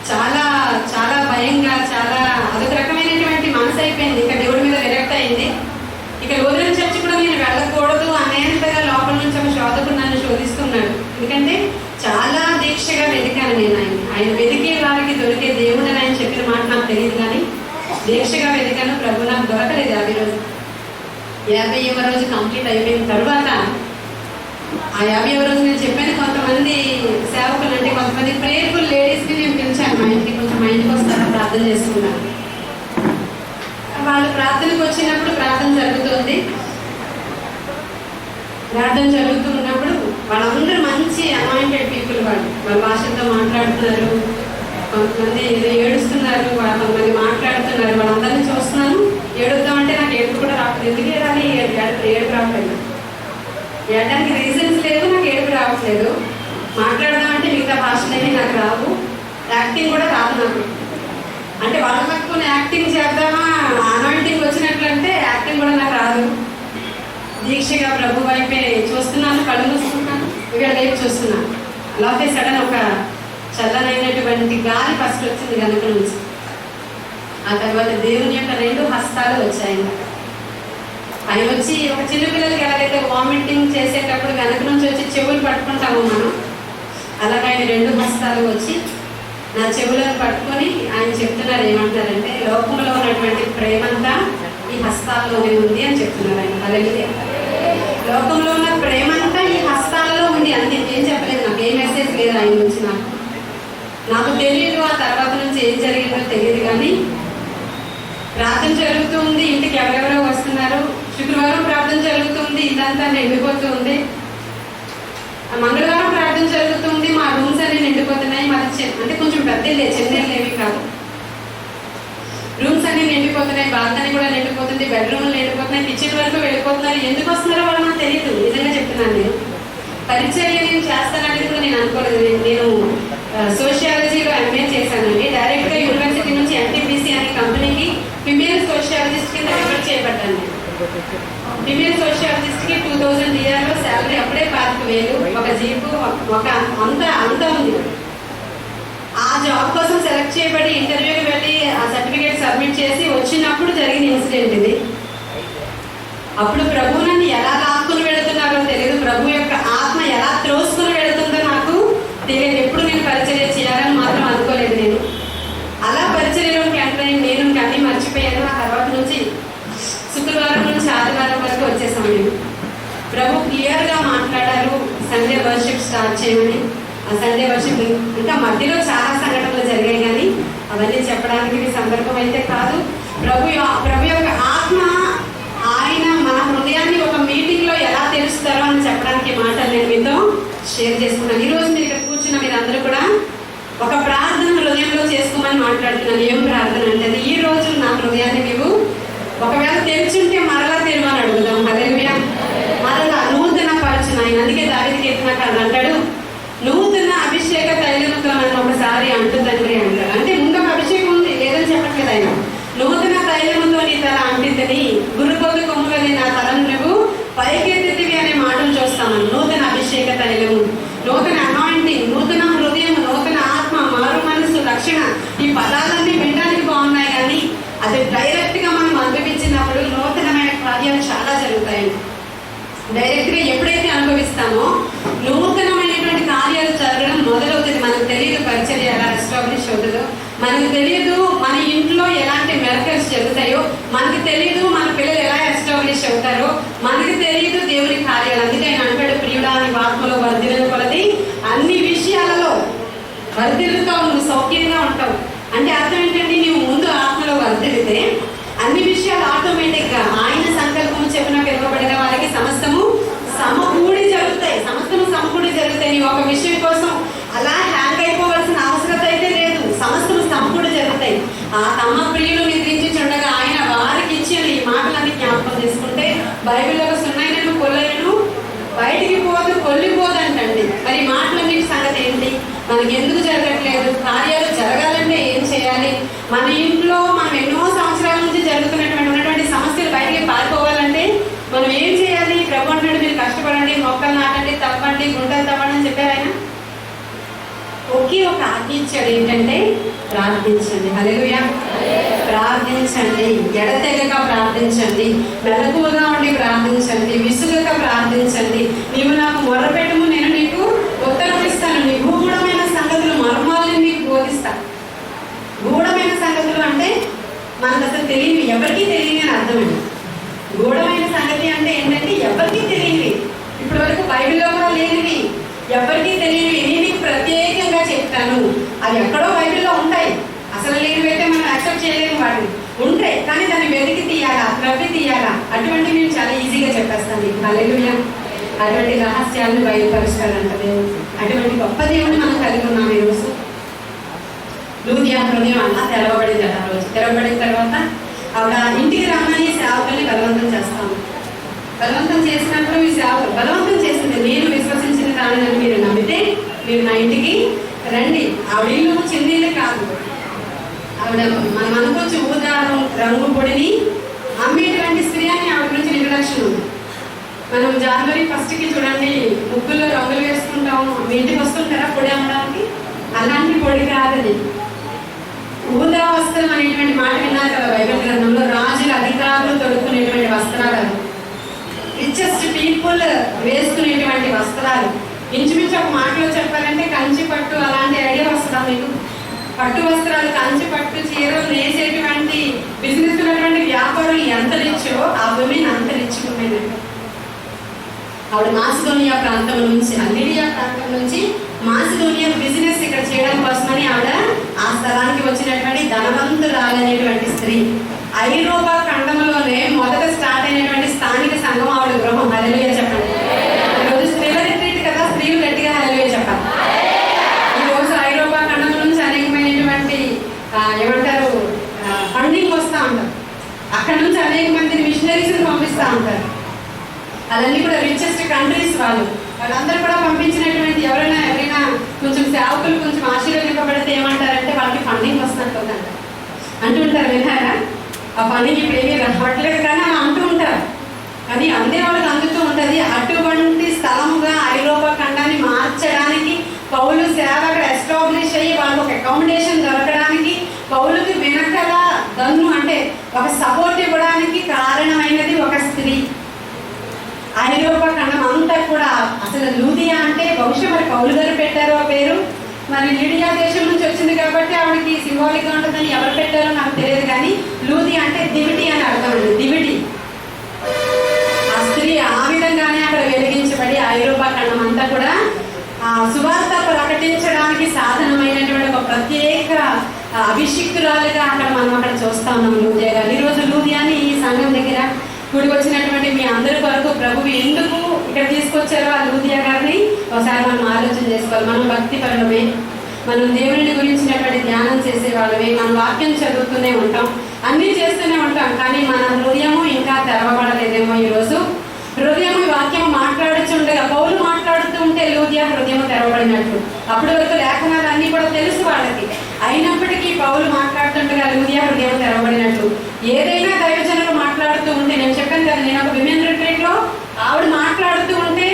చాలా చాలా భయంగా, చాలా అదొక రకమైనటువంటి మనసు అయిపోయింది. ఇక దేవుడి మీద విరక్తి అయింది. ఇక లోదరన్ చర్చి కూడా నేను వెళ్ళకూడదు అనేంతగా లోపల నుంచి ఒక శోధకుడు నన్ను శోధిస్తున్నాడు. ఎందుకంటే చాలా దీక్షగా వెతికాను నేను ఆయన వెతికే వారికి దొరికే దేవుడు అని ఆయన చెప్పిన మాట నాకు తెలియదు, కానీ దీక్షగా వెతికాను. ప్రభు నాకు దొరకలేదు. 50 రోజు 50వ రోజు కంప్లీట్ అయిపోయిన తర్వాత ఆ 50వ రోజు నేను చెప్పాను, కొంతమంది సేవకులు అంటే కొంతమంది ప్రేయర్ఫుల్ లేడీస్ని నేను పిలిచాను మా ఇంటికి. కొంచెం మా ఇంటికి వస్తారా, ప్రార్థన చేసుకున్నాను. వాళ్ళు ప్రార్థనకు వచ్చినప్పుడు ప్రార్థన జరుగుతుంది. ప్రార్థన జరుగుతున్నప్పుడు వాళ్ళందరూ మంచి అనాయింటెడ్ పీపుల్. వాళ్ళ భాషలతో మాట్లాడుతున్నారు, కొంతమంది ఏడుస్తున్నారు, కొంతమంది మాట్లాడుతున్నారు. వాళ్ళందరినీ చూస్తున్నాను. ఏడుద్దామంటే నాకు ఏడుపు కూడా రావట్లేదు. ఎందుకు ఏడాలి? ఏడుపు రావట్లేదు. ఏడడానికి రీజన్స్ లేవు, నాకు ఏడుపు రావట్లేదు. మాట్లాడదామంటే మిగతా భాషలేవి నాకు రావు. యాక్టింగ్ కూడా రాదు నాకు. అంటే వాళ్ళ పట్టుకుని యాక్టింగ్ చేద్దామా, అనాయింటింగ్ వచ్చినట్లంటే యాక్టింగ్ కూడా నాకు రాదు. దీక్షగా ప్రభు వైపే చూస్తున్నాను, కళ్ళు మూసుకుంటున్నాను, ఇక్కడ వైపు చూస్తున్నాను. అలాగే సడన్ ఒక చల్లనైనటువంటి గాలి ఫస్ట్ వచ్చింది గనుక నుంచి. ఆ తర్వాత దేవుని యొక్క 2 హస్తాలు వచ్చాయి. ఆయన వచ్చి ఒక చిన్న పిల్లలకి ఎలాగైతే వామిటింగ్ చేసేటప్పుడు వెనక నుంచి వచ్చి చెవులు పట్టుకుంటాము మనం, అలాగే ఆయన 2 హస్తాలు వచ్చి నా చెవులను పట్టుకొని ఆయన చెప్తున్నారు. ఏమంటారంటే, లోకంలో ఉన్నటువంటి ప్రేమంతా ఈ హస్తాల్లోనే ఉంది అని చెప్తున్నారు ఆయన. హల్లెలూయా. లోకంలో ఉన్న ప్రేమంతా ఈ హస్తాల్లో ఉంది. అంతే, ఏం చెప్పలేదు. నాకు ఏ మెసేజ్ లేదు ఆయన నుంచి. నాకు తెలియదు ఆ తర్వాత నుంచి ఏం జరిగిందో తెలియదు, కానీ ప్రార్థన జరుగుతుంది. ఇంటికి ఎవరెవరో వస్తున్నారు. శుక్రవారం ప్రార్థన జరుగుతుంది, ఇదంతా నిండిపోతుంది. మంగళవారం ప్రార్థన జరుగుతుంది, మా రూమ్స్ అన్ని నిండిపోతున్నాయి. మాది అంటే కొంచెం పెద్దలే, చెన్నైలు ఏమి కాదు. రూమ్స్ అన్ని నిండిపోతున్నాయి, బాల్కనీ కూడా నిండిపోతుంది, బెడ్రూమ్లు నిండిపోతున్నాయి, కిచెన్ వరకు వెళ్ళిపోతున్నారు. ఎందుకు వస్తున్నారో వాళ్ళు నాకు తెలియదు. నిజంగా చెప్తున్నాను. నేను పరిచర్య నేను చేస్తాననేది కూడా నేను అనుకోలేదు. నేను సోషియాలజీలో MA చేశానండి. డైరెక్ట్గా యూనివర్సిటీ నుంచి MTPC అనే కంపెనీకి ఫిమేల్ సోషియాలజిస్ట్ కింద రిఫర్ చేయబడ్డాను. ఫిమేల్ సోషియాలజిస్ట్కి 2000 ఇయర్లో శాలరీ అప్పుడే 25,000, ఒక జీపు, ఒక అంత ఉంది. ఆ జాబ్ కోసం సెలెక్ట్ చేయబడి ఇంటర్వ్యూకి వెళ్ళి ఆ సర్టిఫికేట్ సబ్మిట్ చేసి వచ్చినప్పుడు జరిగిన ఇన్సిడెంట్ ఇది. అప్పుడు ప్రభు నన్ను ఎలా లాక్కుని వెళుతున్నారో తెలియదు. ప్రభు యొక్క ఆత్మ ఎలా త్రోసుకుని వెళుతుందో నాకు తెలియదు. ఎప్పుడు నేను పరిచర్య చేయాలని మాత్రం అనుకోలేదు. నేను అలా పరిచర్యలోకి ఎంటర్ అయ్యి నేను అన్నీ మర్చిపోయాను. ఆ తర్వాత నుంచి శుక్రవారం నుంచి ఆదివారం వరకు వచ్చేసాం. నేను ప్రభు క్లియర్గా మాట్లాడారు, సండే వర్షిప్ స్టార్ట్ చేయమని. ఆ సండే వర్షిప్ ఇంకా మధ్యలో చాలా సంఘటనలు జరిగాయి, కానీ అవన్నీ చెప్పడానికి సందర్భం అయితే కాదు. ప్రభు యొక్క ఆత్మ ఆయన మన హృదయాన్ని ఒక మీటింగ్లో ఎలా తెలుస్తారో అని చెప్పడానికి మాటలు నేను మీతో షేర్ చేసుకున్నాను. ఈరోజు మీరు ఇక్కడ కూర్చున్న మీరందరూ కూడా ఒక ప్రార్థన హృదయంలో చేసుకోమని మాట్లాడుతున్నాను. ఏం ప్రార్థన అంటే, ఈ రోజు నా హృదయాన్ని నీవు ఒకవేళ తెరిచుంటే మరలా తెరవని అడుగుదాం. హల్లెలూయా. మరలా నూతన పరచున. ఆయన అందుకే దావీదు కీర్తనకారుడు అంటాడు, నూతన అభిషేక తైలముతో నన్ను ఒకసారి అంటుందండి అంటాడు. అంటే ముందు ఒక అభిషేకం ఉంది, లేదని చెప్పట్లేదు ఆయన. నూతన తైలముతో నీ తల అంటిద్దని, గురుకొద్దు కొమ్ములని నా తలను నువ్వు పైకెత్తివి అనే మాటలు చూస్తాను. నూతన అభిషేక తైలము, నూతన అనాయింటింగ్, నూతన హృదయం, నూతన ఆత్మ, మారు మనసు, రక్షణ, ఈ పదాలన్నీ వినడానికి బాగున్నాయి, కానీ అది డైరెక్ట్గా మనం అనుభవించినప్పుడు నూతనమైన కార్యాలు చాలా జరుగుతాయండి. డైరెక్ట్గా ఎప్పుడైతే అనుభవిస్తామో నూతనమైనటువంటి కార్యాలు జరగడం మొదలవుతుంది. మనకు తెలియదు పరిచర్య ఎలా ఎస్టాబ్లిష్ అవుతుందో మనకు తెలియదు. మన ఇంట్లో ఎలాంటి మెరకల్స్ జరుగుతాయో మనకు తెలియదు. మన పిల్లలు ఎలా ఎస్టాబ్లిష్ అవుతారో మనకు తెలియదు దేవుని కార్యాలు. అందుకే ఆయన అంటాడు, ప్రియుడా నీ ఆత్మలో వర్ధిల్లున కొలది అన్ని విషయాలలో వర్ధిల్లుతావు, నువ్వు సౌఖ్యంగా ఉంటావు. అంటే అర్థం ఏంటంటే, నువ్వు ముందు ఆత్మలో వర్ధిల్లితే అన్ని విషయాలు ఆటోమేటిక్ గా ఆయన సంకల్పము చెప్పిన పిలువబడిన వారికి సమస్తము సమకూడి జరుగుతాయి. సమస్తము సమకూడి జరుగుతాయి. నీ ఒక విషయం కోసం అలా హ్యాంగ్ అయిపోవలసిన అవసరం అయితే లేదు. సమస్తము సమకూడి జరుగుతాయి. ఆ తమ ప్రియులు నిద్రించుచుండగా ఆయన వారికి ఇచ్చిన ఈ మాటలన్నీ జ్ఞాపకం చేసుకుంటే బైబిల్లో సున్నైనను కొల్లైనను బయటికి పోదు కొల్లిపోదు అంటండి. మరి మాటలన్నీ సంగతి ఏంటి? మనకి ఎందుకు జరగట్లేదు? కార్యాలు జరగాలంటే ఏం చేయాలి? మన ఇంట్లో మనం ఎన్నో సంవత్సరాల నుంచి ఉన్నటువంటి సమస్యలు బయటికి పారిపోవాలంటే మనం ఏం చేయాలి? ప్రభు అంటాడు, మీరు కష్టపడండి, మొక్కలు నాటండి, తప్పండి, గుంటలు తవ్వండి అని చెప్పారు ఆయన. ఒకే ఒక ఆజ్ఞ ఇచ్చాడు, ఏంటంటే ప్రార్థించండి. హల్లెలూయా. ప్రార్థించండి, ఎడతెగక ప్రార్థించండి, మెలకువగా ఉండి ప్రార్థించండి, విసుగక ప్రార్థించండి. నీవు నాకు మొర్రపెట్టుము, నేను నీకు ఉత్తరం ఇస్తాను. నీ గూఢమైన సంగతులు మర్మాలని నీకు బోధిస్తాను. గూఢమైన సంగతులు అంటే మనకు అసలు తెలియని, ఎవరికీ తెలియని అని అర్థమండి. గూఢమైన సంగతి అంటే ఏంటంటే ఎవరికీ తెలియనివి, ఇప్పటి వరకు బైబిల్లో కూడా లేనివి, ఎవరికీ తెలియనివి నేను ప్రత్యేకంగా చెప్తాను. అవి ఎక్కడో బైబిల్లో ఉంటాయి. అసలు లేనివైతే మనం యాక్సెప్ట్ చేయలేము. వాటిని ఉంటాయి, కానీ దాన్ని వెతికి తీయాలా, ప్రవ్వి తీయాలా, అటువంటి నేను చాలా ఈజీగా చెప్పేస్తాను. హల్లెలూయా. అటువంటి రహస్యాలను బయలుపరుస్తాడంట దేవుడు. అటువంటి గొప్ప దేవుడిని మనం కలిగి ఉన్నాం ఈరోజు. లూదియా హృదయం అలా తెరవబడింది. ఆ రోజు తెరవబడిన తర్వాత ఆవిడ ఇంటికి రమ్మని సేవకుల్ని బలవంతం చేస్తాము. బలవంతం చేసినప్పుడు ఈ సేవకులు బలవంతం చేసింది, నేను విశ్వసించిన దానిని మీరు నమ్మితే మీరు నా ఇంటికి రండి. ఆవిడ ఇల్లు చిన్నీళ్ళు కాదు. ఆవిడ మనం అనుకోవచ్చు ఊదా రంగు పొడిని అమ్మేటువంటి స్త్రీ అని ఆవిడ గురించి ఇంట్రడక్షన్ ఉంది. మనం జనవరి 1కి చూడండి, ముగ్గుల్లో రంగులు వేసుకుంటాము. మీ ఇంటికి వస్తుంటారా పొడి అమ్మడానికి? అలాంటి పొడి కాదని. ఊదా వస్త్రం అనేటువంటి మాట విన్నారు కదా బైబిల్ గ్రంథంలో. రాజుల అధికారులు తొడుక్కునేటువంటి వస్త్రాలు, రిచెస్ట్ పీపుల్ వేసుకునేటువంటి వస్త్రాలు. ఇంచుమించు ఒక మాటలో చెప్పాలంటే కంచి పట్టు అలాంటి ఐడియా వస్తుందా మీకు? పట్టు వస్త్రాలు, కంచి పట్టు చీరలు వేసేటువంటి బిజినెస్ ఉన్నటువంటి వ్యాపారులు ఎంత రిచ్చో ఆ ఉమెన్ అంత రిచ్ ఉమెన్. ఆవిడ మాసిదోనియా ప్రాంతం నుంచి, అల్లీరియా ప్రాంతం నుంచి మాసిదోనియా బిజినెస్ ఇక్కడ చేయడం కోసమని ఆవిడ ఆ స్థలానికి వచ్చినటువంటి ధనవంతురాలనేటువంటి స్త్రీ. ఐరోపా ఖండంలోనే మొదట స్టార్ట్ అయినటువంటి స్థానిక సంఘం ఆవిడ గృహం. హల్లెలూయా చెప్పండి. ఈరోజు స్త్రీల రిట్రీట్ కదా, స్త్రీలు గట్టిగా హల్లెలూయా చెప్పాలి. ఈరోజు ఐరోపా ఖండం నుంచి అనేకమైనటువంటి ఏమంటారు ఫండింగ్ వస్తూ ఉంటారు. అక్కడ నుంచి అనేక మందిని మిషనరీస్ని పంపిస్తూ ఉంటారు. అవన్నీ కూడా రిచెస్ట్ కంట్రీస్ వాళ్ళందరూ కూడా పంపించినటువంటి ఎవరైనా కొంచెం సేవకులు కొంచెం ఆశీర్వదింపబడితే ఏమంటారంటే వాళ్ళకి ఫండింగ్ వస్తున్నట్టు అంటుంటారు. విన్నారా? ఆ ఫండింగ్ ఇప్పుడు ఏమీ రావట్లేదు కానీ అలా అంటూ ఉంటారు. కానీ అందే వాళ్ళకి అందుతూ ఉంటుంది. అటువంటి స్థలముగా ఐరోపా ఖండాన్ని మార్చడానికి పౌలు సేవ అక్కడ ఎస్టాబ్లిష్ అయ్యి వాళ్ళకి ఒక అకామిడేషన్ దొరకడానికి, పౌలుకి వెనకల దన్ను అంటే ఒక సపోర్ట్ ఇవ్వడానికి కారణమైనది ఒక స్త్రీ. ఐరోపా ఖండం అంతా కూడా అసలు లూదియా అంటే బహుశా మరి పౌలు గారు పెట్టారో ఆ పేరు, మరి లిడియా దేశం నుంచి వచ్చింది కాబట్టి ఆవిడకి సింబాలిక్గా ఉంటుందని ఎవరు పెట్టారో నాకు తెలియదు. కానీ లూదియా అంటే దివిటి అని అర్థం అండి, దివిటి. ఆ స్త్రీ ఆ విధంగానే అక్కడ వెలిగించబడి ఐరోపా ఖండం అంతా కూడా సువార్త ప్రకటించడానికి సాధనమైనటువంటి ఒక ప్రత్యేక అభిషిక్తురాలుగా మనం అక్కడ చూస్తా ఉన్నాం లూదియా గారు. ఈరోజు లూదియాని ఈ సంఘం దగ్గర కూడి వచ్చినటువంటి మీ అందరి కొరకు ప్రభువు ఎందుకు ఇక్కడ తీసుకొచ్చారో ఆ లూదియా గారిని ఒకసారి మనం ఆలోచన చేసుకోవాలి. మనం భక్తి పరులమే, మనం దేవుని గురించినటువంటి ధ్యానం చేసే వాళ్ళమే, మనం వాక్యం చదువుతూనే ఉంటాం, అన్నీ చేస్తూనే ఉంటాం. కానీ మన హృదయము ఇంకా తెరవబడలేదేమో. ఈరోజు హృదయం వాక్యం మాట్లాడుచుండగా పౌలు మాట్లాడుతూ ఉంటే లూదియా హృదయం తెరవబడినట్టు. అప్పటి వరకు లేఖనాలు అన్నీ కూడా తెలుసు వాళ్ళకి, అయినప్పటికీ పౌలు మాట్లాడుతుండగా లూదియా హృదయం తెరవబడినట్టు. ఏదైనా దైవజనులు మాట్లాడుతూ ఉంటే, నేను చెప్పాను కదా, నేను ఒక విమెన్ రిట్రీట్ లో ఆవిడ మాట్లాడుతూ ఉంటే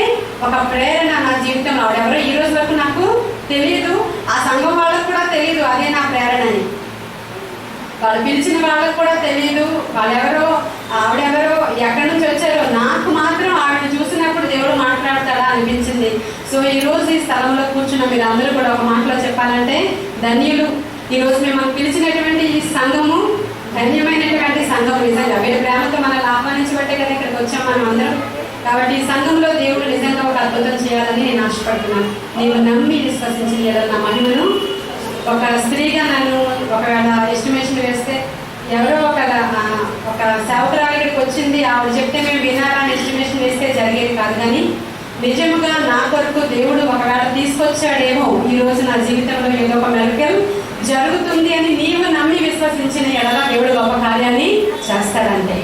ఒక ప్రేరణ నా జీవితంలో. ఆవిడెవరో ఈ రోజు వరకు నాకు తెలియదు, ఆ సంఘం వాళ్ళకు కూడా తెలియదు అదే నా ప్రేరణ అని. వాళ్ళు పిలిచిన వాళ్ళకు కూడా తెలియదు వాళ్ళెవరో, ఆవిడెవరో, ఎక్కడి నుంచి వచ్చారో. నాకు మాత్రం ఆవిడ చూసినప్పుడు దేవుడు మాట్లాడతాడా అనిపించింది. సో ఈ రోజు ఈ స్థలంలో కూర్చున్న మీరు అందరూ కూడా ఒక మాటలో చెప్పాలంటే ధన్యులు. ఈరోజు మిమ్మల్ని పిలిచినటువంటి ఈ సంఘము ధన్యమైనటువంటి సంఘం. నిజంగా వీరి ప్రేమతో మనల్ని ఆహ్వానించబట్టే కదా ఇక్కడికి వచ్చాం మనం అందరం. కాబట్టి ఈ సంఘంలో దేవుడు నిజంగా ఒక అద్భుతం చేయాలని నేను ఆశపడుతున్నాను. నీవు నమ్మి విశ్వసించి లేదా నా మహిమను ఒక స్త్రీగా నన్ను ఒకవేళ ఎస్టిమేషన్ వేస్తే ఎవరో ఒక సేవకురాలు ఇక్కడికి వచ్చింది, ఆవిడ చెప్తే మేము వినాలని ఎస్టిమేషన్ వేస్తే జరిగేది కాదు. కానీ నిజముగా నా కొరకు దేవుడు ఒకవేళ తీసుకొచ్చాడేమో ఈ రోజు నా జీవితంలో ఏదో ఒక మెలకల్ జరుగుతుంది అని నీవు నమ్మి విశ్వసించిన ఎడల దేవుడు గొప్ప కార్యాన్ని చేస్తాడంటే.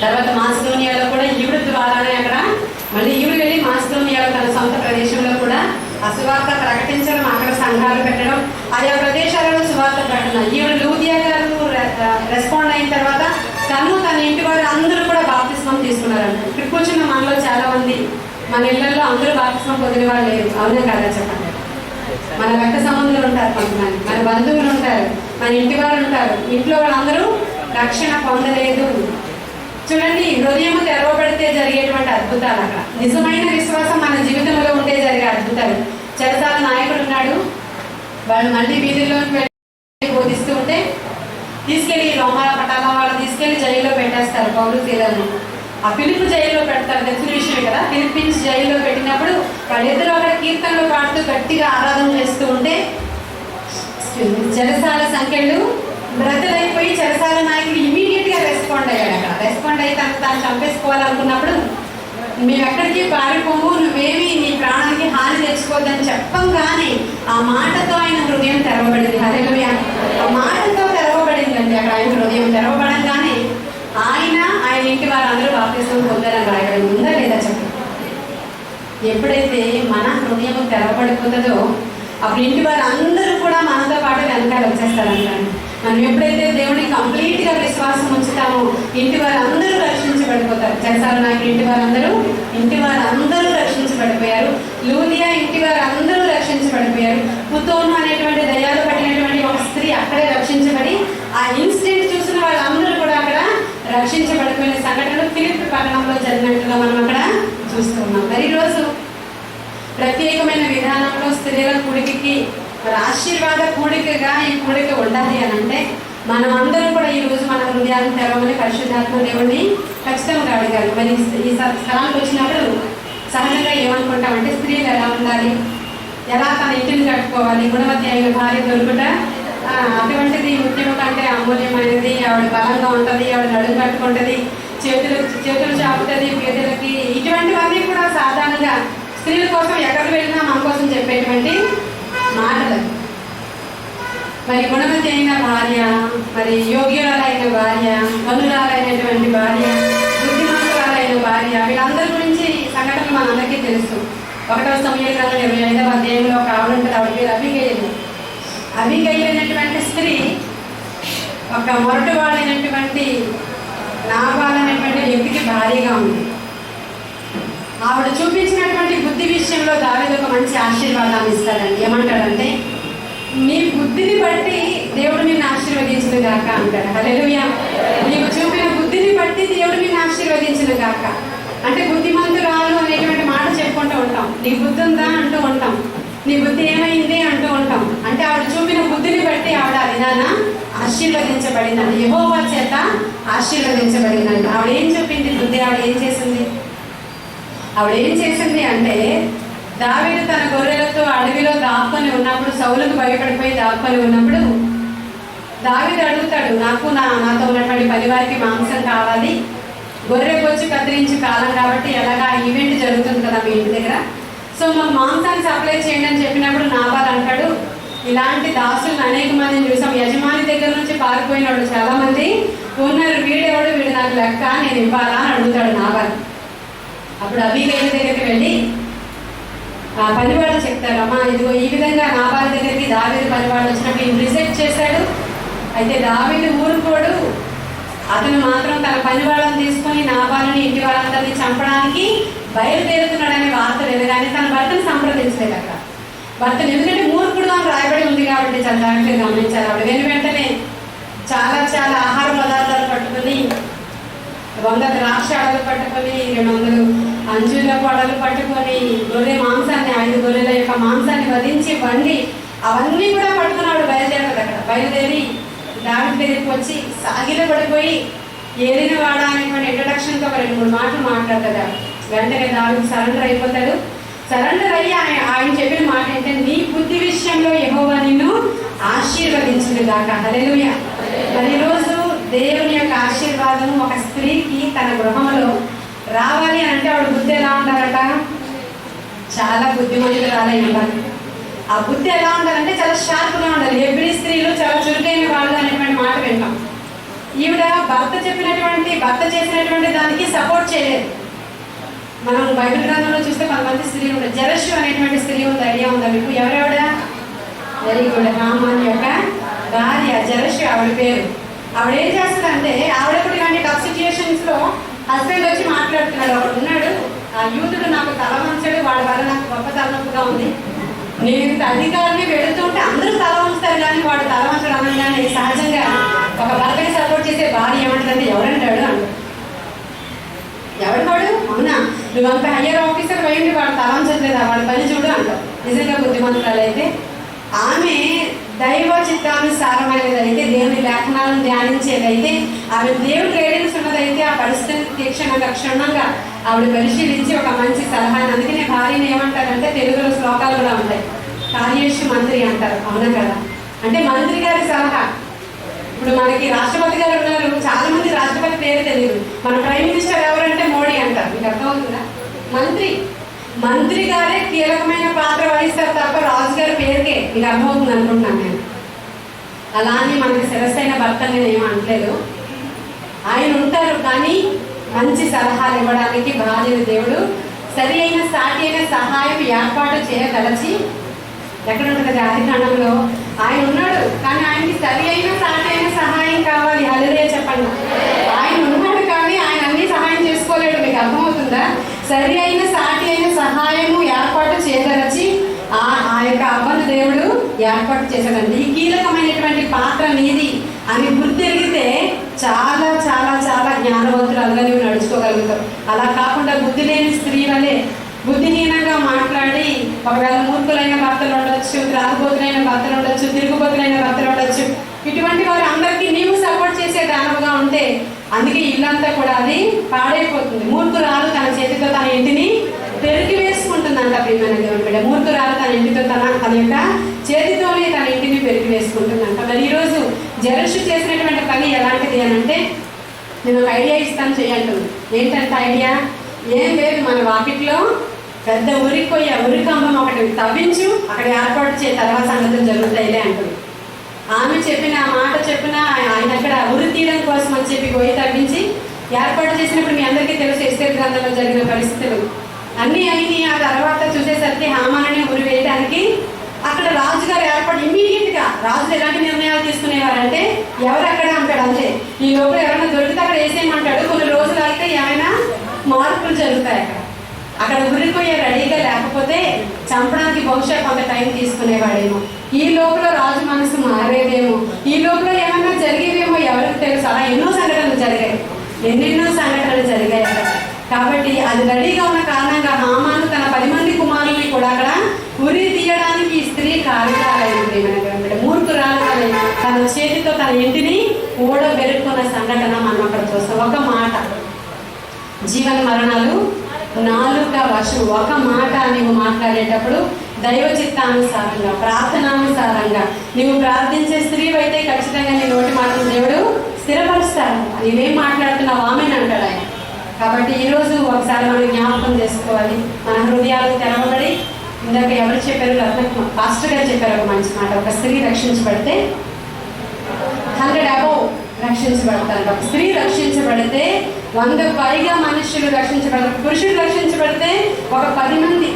తర్వాత మాసిదోనియాలో కూడా ఈవిడ ద్వారానే అక్కడ మళ్ళీ ఈవిడ వెళ్ళి మాసిదోనియాలో తన సొంత ప్రదేశంలో కూడా ఆ సువార్త ప్రకటించడం, అక్కడ సంఘాలు పెట్టడం, ఆయా ప్రదేశాలలో సువార్త ప్రకటన. ఈవిడ లూదియా గారు రెస్పాండ్ అయిన తర్వాత తన ఇంటి వారు అందరూ కూడా బాప్తిస్మం తీసుకున్నారంట. ఇక్కడ కూర్చున్న మనలో చాలా మంది మన ఇళ్లలో అందరూ బాప్తిస్మం పొందిన వాళ్ళు లేరు. అవునా కదా చెప్పండి. మన రక్త సంబంధులు ఉంటారు, కొంతమంది మన బంధువులు ఉంటారు, మన ఇంటి వారు ఉంటారు. ఇంట్లో వాళ్ళందరూ రక్షణ పొందలేదు. చూడండి, హృదయం తెరవబడితే జరిగేటువంటి అద్భుతాలు, అక్కడ నిజమైన విశ్వాసం మన జీవితంలో ఉంటే జరిగే అద్భుతాలు. చెరసాల నాయకుడు ఉన్నాడు, వాళ్ళు మళ్ళీ వీధుల్లోకి వెళ్ళి బోధిస్తూ ఉంటే తీసుకెళ్ళి రోమాల పటాల వాళ్ళు తీసుకెళ్లి జైల్లో పెట్టేస్తారు పౌలు శీలను. ఆ పిలుపు జైల్లో పెడతారు, తెలిసిన విషయం కదా. పిలిపించి జైల్లో పెట్టినప్పుడు వాళ్ళిద్దరూ అక్కడ కీర్తనలు పాడుతూ గట్టిగా ఆరాధన చేస్తూ ఉంటే చెరసాల సంఖ్యలు బ్రతలైపోయి చెరసాల నాయకుడు ఇమీడియట్ గా రెస్పాండ్ అయ్యాడు. అక్కడ రెస్పాండ్ అయ్యి తాను చంపేసుకోవాలనుకున్నప్పుడు మేము ఎక్కడికి పారిపోము, నువ్వేమి నీ ప్రాణానికి హాని తెచ్చుకోవద్దని చెప్పంగానే ఆ మాటతో ఆయన హృదయం తెరవబడింది. హల్లెలూయా. ఆ మాటతో తెరవబడిందండి అక్కడ ఆయన హృదయం. తెరవబడంగానే ఆయన ఇంటి వారందరూ బాప్తిస్మం పొందారని రాయబడింది. ఉందా లేదా చెప్పండి. ఎప్పుడైతే మన హృదయం తెరవబడిపోతుందో అప్పుడు ఇంటి వారందరూ కూడా మనతో పాటు వెనకాల వచ్చేస్తారంటారు. మనం ఎప్పుడైతే దేవుడిని కంప్లీట్ గా విశ్వాసం ఉంచుతామో ఇంటి వారందరూ రక్షించబడిపోతారు. చెరసాల నాయకులు ఇంటి వారందరూ రక్షించబడిపోయారు. లూదియా ఇంటి వారందరూ రక్షించబడిపోయారు. పుతోను అనేటువంటి దయ్యాలు పట్టినటువంటి ఒక స్త్రీ అక్కడే రక్షించబడి ఆ ఇన్సిడెంట్ చూసిన వాళ్ళందరూ కూడా అక్కడ రక్షించబడిపోయిన సంఘటనలు ఫిలిప్పీ పట్టణంలో జరిగినట్టుగా మనం అక్కడ చూస్తున్నాం. మరి ఈరోజు ప్రత్యేకమైన విధానంలో స్త్రీల కూడికకి ఆశీర్వాద కూడికగా ఈ కూడిక ఉండాలి అని అంటే మనం అందరం కూడా ఈ రోజు మన హృదయాలను తెరవమని పరిశుద్ధాత్మ దేవుడిని ఖచ్చితంగా అడిగారు. మరి ఈ స్థలానికి వచ్చినప్పుడు సహజంగా ఏమనుకుంటామంటే స్త్రీలు ఎలా ఉండాలి, ఎలా తన ఇంటిని కట్టుకోవాలి, గుణవతి అయిన భార్య దొరుకుట అటువంటిది ముఖ్యం కంటే అమూల్యమైనది. ఆవిడ బలంగా ఉంటుంది, ఆవిడ నడుము కట్టుకుంటుంది, చేతులు చాపుతుంది పేదలకి. ఇటువంటివన్నీ కూడా సాధారణంగా స్త్రీల కోసం ఎక్కడికి వెళ్ళినా మన కోసం చెప్పేటువంటి మాటలు. మరి గుణవతి అయిన భార్య, మరి యోగ్యురాలైన భార్య, మనురాలైనటువంటి భార్య, బుద్ధిమంతురాలైన భార్య, వీళ్ళందరి గురించి సంఘటనలు మనందరికీ తెలుసు. 1వ సమూయేలు గ్రంథం 25వ అధ్యాయంలో ఒక ఆవిడ ఉంటుంది, ఆవిడ పేరు అబీగయీలు. అబీగయీలు అనేటువంటి స్త్రీ ఒక మొరటువాడైనటువంటి నాబాల్ అనేటువంటి వ్యక్తికి భార్యగా ఉంది. ఆవిడ చూపించినటువంటి బుద్ధి విషయంలో దావీదు ఒక మంచి ఆశీర్వాదాన్ని ఇస్తాడండి. ఏమంటాడంటే, నీ బుద్ధిని బట్టి దేవుడు నిన్ను ఆశీర్వదించిన గాక అంటాడు. హల్లెలూయా. నీకు చూపిన బుద్ధిని బట్టి దేవుడు నిన్ను ఆశీర్వదించిన గాక అంటే బుద్ధిమంతురాలు అనేటువంటి మాట చెప్పుకుంటూ ఉంటాం. నీ బుద్ధి ఉందా అంటూ ఉంటాం, నీ బుద్ధి ఏమైంది అంటూ ఉంటాం. అంటే ఆవిడ చూపిన బుద్ధిని బట్టి ఆవిడ విధాన ఆశీర్వదించబడిందండి, యెహోవా చేత ఆశీర్వదించబడిందండి. ఆవిడ ఏం చూపింది బుద్ధి? ఆవిడ ఏం చేసింది అంటే, దావీదు తన గొర్రెలతో అడవిలో దాక్కొని ఉన్నప్పుడు, సౌలుకు భయపడిపోయి దాక్కొని ఉన్నప్పుడు దావీదు అడుగుతాడు, నాతో ఉన్నటువంటి పరివారికి మాంసం కావాలి, గొర్రె వచ్చి కత్తిరించి కాలం కాబట్టి ఎలాగా ఈవెంట్ జరుగుతుంది కదా మీ ఇంటి దగ్గర, సో మాకు మాంసాన్ని సప్లై చేయండి అని చెప్పినప్పుడు నాబాల్ అంటాడు, ఇలాంటి దాసులను అనేక మందిని చూసాం, యజమాని దగ్గర నుంచి పారిపోయిన వాళ్ళు చాలా మంది ఉన్నారు, వీడెవడు, వీడు నాకు లెక్క, నేను ఇవ్వాలా అని అడుగుతాడు నాబాల్. అప్పుడు అబీగయీలు దగ్గరికి వెళ్ళి ఆ పనివాడు చెప్తారు, అమ్మా ఇదిగో ఈ విధంగా నాబాల్ దగ్గరికి దావీదు పనివాడు వచ్చినప్పుడు ఈయన రిజెక్ట్ చేశాడు. అయితే దావీదు ఊరుకోడు, అతను మాత్రం తన పనివాళ్ళని తీసుకొని నాబాలుని ఇంటి వాళ్ళందరినీ చంపడానికి బయలుదేరుతున్నాడనే వార్త వినగానే తన భర్తను సంప్రదించలేదు. అక్కడ భర్తను, ఎందుకంటే మూర్ఖుడు అని రాయబడి ఉంది కాబట్టి చాలా జాగ్రత్తగా గమనించాలి. ఆవిడ వెంటనే చాలా చాలా ఆహార పదార్థాలు పట్టుకొని, 100 ద్రాక్ష అడలు పట్టుకొని, 200 అంజూరపు అడలు పట్టుకొని, గొర్రె మాంసాన్ని 5 గొర్రెల యొక్క మాంసాన్ని వధించి వండి అవన్నీ కూడా పట్టుకున్నాడు. బయలుదేరదు అక్కడ బయలుదేరి దావిది దగ్గరికి వచ్చి సాగిల పడిపోయి ఏలిన వాడా అనేటువంటి ఇంట్రడక్షన్తో ఒక 2-3 మాటలు మాట్లాడతాడు. వెంటనే దావిది సరెండర్ అయిపోతాడు. సరెండర్ అయ్యి ఆయన చెప్పిన మాట ఏంటంటే, నీ బుద్ధి విషయంలో యెహోవా నిన్ను ఆశీర్వదించును గాక. హల్లెలూయా. మరి ఈరోజు దేవుని యొక్క ఆశీర్వాదం ఒక స్త్రీకి తన గృహంలో రావాలి అంటే ఆవిడ బుద్ధి ఎలా ఉండాలట? చాలా బుద్ధిమంతురాలై ఉండాలి. ఆ బుద్ధి ఎలా ఉండాలంటే చాలా షార్ప్గా ఉండాలి. ఎవ్రీ స్త్రీలు చాలా చురుకైన వాళ్ళు అనేటువంటి మాట వింటాం. ఈవిడ భర్త చేసినటువంటి దానికి సపోర్ట్ చేయలేదు. మనం బైబిల్ గ్రంథంలో చూస్తే కొంతమంది స్త్రీలు ఉంటారు. జరషు అనేటువంటి స్త్రీ ఉంది, ఐడియా ఉందా మీకు? ఎవరెవడ? Very good. హామాన్ యొక్క భార్య జరషు ఆవిడ పేరు. ఆవిడ ఏం చేస్తుందంటే, ఆవిడ కూడా ఇలాంటి టఫ్ సిచ్యుయేషన్స్ లో హస్బెండ్ వచ్చి మాట్లాడుతున్నాడు. ఒకడు ఉన్నాడు, ఆ యూతుడు నాకు తల వంచాడు, వాడి వల్ల నాకు గొప్ప తలనొప్పిగా ఉంది, నేను ఇంత అధికారాన్ని వెళుతుంటే అందరూ తల వంచుతారు కానీ వాడు తల వంచడం అనగానే సహజంగా ఒక భర్తకి సపోర్ట్ చేసే భార్య ఏమంటుందంటే, ఎవరంటాడు అంటాడు. ఎవడు? అవునా, నువ్వంత హయ్యర్ ఆఫీసర్ పోయింది, వాడు తల వంచట్లేదా, వాడి పని చూడు అంటారు. నిజంగా బుద్ధిమంతురాలు అయితే ఆమె దైవ చిత్తానుసారమైనది అయితే, దేవుని లేఖనాలను ధ్యానించేదైతే, ఆమె దేవుడి గైడెన్స్ ఉన్నదైతే ఆ పరిస్థితి క్షుణ్ణంగా ఆవిడ పరిశీలించి ఒక మంచి సలహాని, అందుకనే భార్యని ఏమంటారంటే, తెలుగులో శ్లోకాలు కూడా ఉంటాయి, కార్యేషు మంత్రి అంటారు. అవునా కదా? అంటే మంత్రి గారి సలహా. ఇప్పుడు మనకి రాష్ట్రపతి గారు ఉన్నారు, చాలా మంది రాష్ట్రపతి పేరు తెలియదు. మన ప్రైమ్ మినిస్టర్ ఎవరంటే మోడీ అంటారు. మీకు అర్థమవుతుందా? మంత్రి గారే కీలకమైన పాత్ర వహిస్తారు తప్ప రాజుగారి పేరుకే. మీకు అర్థమవుతుంది అనుకుంటున్నాను నేను. అలా అని మనకి శిరస్సైన భర్త నేను ఏమంటలేదు, ఆయన ఉంటారు. కానీ మంచి సలహాలు ఇవ్వడానికి భార్యను దేవుడు సరి అయిన సాటి అయిన సహాయం ఏర్పాటు చేయదలచి, ఎక్కడ ఉంటుంది ఆదికాండంలో ఆయన ఉన్నాడు, కానీ ఆయనకి సరి అయిన సాటి అయిన సహాయం కావాలి. హల్లెలూయా చెప్పండి. ఆయన ఉన్నాడు కానీ ఆయన అన్ని సహాయం చేసుకోలేడు. మీకు అర్థమవుతుందా? సరి అయిన సాటి అయిన సహాయము ఏర్పాటు చేయదలచి ఆ యొక్క అవ్వను దేవుడు ఏర్పాటు చేశాడండి. ఈ కీలకమైనటువంటి పాత్ర నీది అని గుర్తెరిగితే చాలా చాలా చాలా జ్ఞానవంతురాలుగా నువ్వు నడుచుకోగలుగుతావు. అలా కాకుండా బుద్ధి లేని స్త్రీ వలె బుద్ధిహీనంగా మాట్లాడి, ఒకవేళ మూర్ఖులైన భర్తలు ఉండొచ్చు, త్రాగుబోతులైన భర్తలు ఉండొచ్చు, తిరుగుబోతులైన భర్తలు ఉండొచ్చు. ఇటువంటి వారు అందరికీ నీవు సపోర్ట్ చేసే దానవుగా ఉంటే అందుకే ఇల్లంతా కూడా అది పాడైపోతుంది. మూర్ఖురాలు తన చేతితో తన ఇంటిని పెరిగి వేసుకుంటుందంట. ప్రియమైన దేవుని బిడ్డ, మూర్ఖురాలు తన ఇంటితో తన యొక్క చేతితోనే తన ఇంటిని పెరిగి వేసుకుంటుందంట. మరి ఈరోజు జరషు చేసినటువంటి పని ఎలాంటిది అని అంటే, నేను ఒక ఐడియా ఇస్తాను, చేయంటుంది. ఏంటంటే ఐడియా ఏం లేదు, మన వాకిట్లో పెద్ద ఉరికంబం ఒకటి తవ్వించు, అక్కడ ఏర్పాటు చేయ, తర్వాత సంగతులు జరుగుతాయిలే అంటుంది. ఆమె చెప్పిన ఆ మాట చెప్పిన ఆయన అక్కడ ఉరి తీయడం కోసం అని చెప్పి గొయ్యి తవ్వించి ఏర్పాటు చేసినప్పుడు మీ అందరికీ తెలుసు ఎస్తేరు గ్రంథంలో జరిగిన పరిస్థితులు అన్నీ అయినాయి. ఆ తర్వాత చూసేసరికి హామానుని ఉరి వేయడానికి అక్కడ రాజుగారు ఏర్పాటు ఇమ్మీడియట్గా రాజులు ఎలాంటి నిర్ణయాలు తీసుకునేవారంటే, ఎవరు అక్కడ అంటాడు అంతే. ఈ లోపల ఎవరైనా దొరికితే అక్కడ వేసేయమంటాడు. కొన్ని రోజులు అయితే ఏమైనా మార్పులు జరుగుతాయి. అక్కడ ఉరిపోయే రెడీగా లేకపోతే చంపడానికి బహుశా కొంత టైం తీసుకునేవాడేమో. ఈ లోపల రాజు మనసు మారేదేమో, ఈ లోపల ఏమైనా జరిగేవేమో ఎవరికి తెలుసు. అలా ఎన్నో సంఘటనలు జరిగాయి. కాబట్టి అది రెడీగా ఉన్న కారణంగా హామాను తన 10 మంది కుమారుల్ని కూడా అక్కడ ఉరి తీయడానికి ఈ స్త్రీ కారణాలైంది. మూర్ఖురాలు తన చేతితో తన ఇంటిని ఊడబెరుక్కున్న సంఘటన మనం అక్కడ చూస్తాం. ఒక మాట, జీవన మరణాలు నాలుక వశం. ఒక మాట నీవు మాట్లాడేటప్పుడు దైవ చిత్తానుసారంగా, ప్రార్థనానుసారంగా నీవు ప్రార్థించే స్త్రీ అయితే ఖచ్చితంగా నీ నోటి మాటను దేవుడు స్థిరపరుస్తాడు. నీవేం మాట్లాడుతున్నావు ఆమెను అంటాడు ఆయన. కాబట్టి ఈరోజు ఒకసారి మనం జ్ఞాపకం చేసుకోవాలి, మన హృదయాలు తెరవబడి. ఇందాక ఎవరు చెప్పారు? పాస్టర్ గారు చెప్పారు ఒక మంచి మాట. ఒక స్త్రీ రక్షించబడితే 100 above రక్షించబడతారు. ఒక స్త్రీ రక్షించబడితే 100 పైగా మనుషులు రక్షించబడతారు. పురుషుడు రక్షించబడితే ఒక 10 మంది.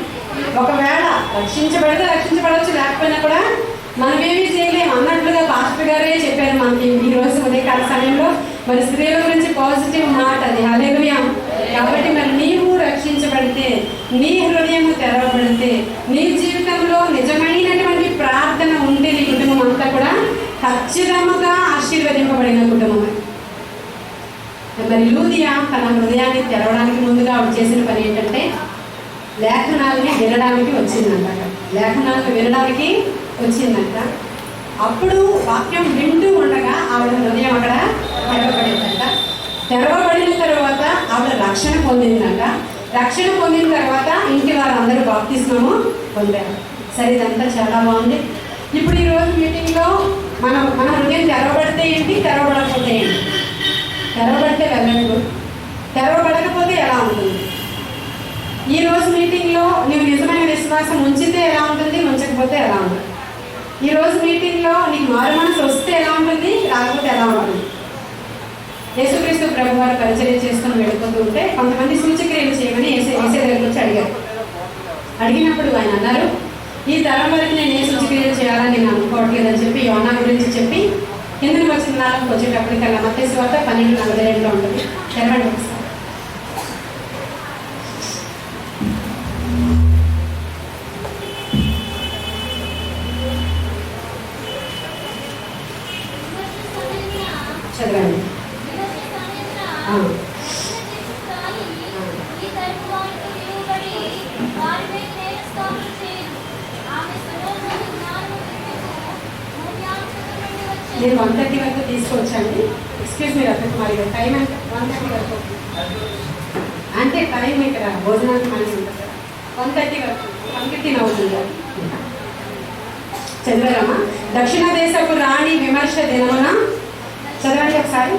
ఒకవేళ రక్షించబడవచ్చు, లేకపోయినా కూడా మనమేమీ చేయలేము అన్నట్లుగా పాస్టర్ గారే చెప్పారు మనకి ఈరోజు ఉదయకాల సమయంలో. మరి స్త్రీల గురించి పాజిటివ్ మాట అది. హల్లెలూయా. కాబట్టి మరి నీవు రక్షించబడితే, నీ హృదయం తెరవబడితే, నీ జీవితంలో నిజమైనటువంటి ప్రార్థన ఉంటే నీ కుటుంబం అంతా కూడా ఖచ్చితంగా ఆశీర్వదింపబడిన కుటుంబం. మరి లూదియా తన హృదయాన్ని తెరవడానికి ముందుగా ఆవిడ చేసిన పని ఏంటంటే, లేఖనాలని వినడానికి వచ్చిందంట. లేఖనాలను వినడానికి వచ్చిందంట. అప్పుడు వాక్యం వింటూ ఉండగా ఆవిడ హృదయం అక్కడ తెరవబడిందంట. తెరవబడిన తర్వాత ఆవిడ రక్షణ పొందిందంట. రక్షణ పొందిన తర్వాత ఇంటి వారందరూ బాప్తిస్మము పొందారు. సరే, ఇదంతా చాలా బాగుంది. ఇప్పుడు ఈరోజు మీటింగ్లో మన హృదయం తెరవబడితే ఏంటి, తెరవబడకపోతే ఏంటి? తెరవబడితే వెళ్ళండి, తెరవబడకపోతే ఎలా ఉంటుంది? ఈరోజు మీటింగ్లో నీవు నిజమైన విశ్వాసం ఉంచితే ఎలా ఉంటుంది, ఉంచకపోతే ఎలా ఉంటుంది? ఈరోజు మీటింగ్లో నీకు మారు మనసు వస్తే ఎలా ఉంటుంది, రాకపోతే ఎలా ఉంటుంది? యేసుక్రీస్తు ప్రభు వారు పరిచర్య చేసుకుని వెళ్ళిపోతూ ఉంటే కొంతమంది సూచక్రియలు చేయమని ఏసే దగ్గరికి వచ్చి అడిగారు. అడిగినప్పుడు ఆయన అన్నారు, ఈ తరం వరకు నేను ఏ సూచక్రియలు చేయాలని నేను అనుకోవట్లేదని చెప్పి యోనా గురించి చెప్పి కిందకి వచ్చిన నాలుగు వచ్చేటప్పటికల్లా మత్తయి సువార్త 12:42 ఉంటుంది. తెరవండి ఒకసారి. చదవండి. నేను 1:30 వరకు తీసుకొచ్చాను. ఎక్స్క్యూజ్ మీ రత్నకుమారి గారు, టైం అంటే 1:30 వరకు అంటే టైం ఇక్కడ భోజనానికి మనసు ఉంటుంది కదా, 1:30 వరకు 1:15 అవుతుంది. చదివారమ్మా? దక్షిణ దేశపు రాణి విమర్శ దినమున, చదవండి ఒకసారి.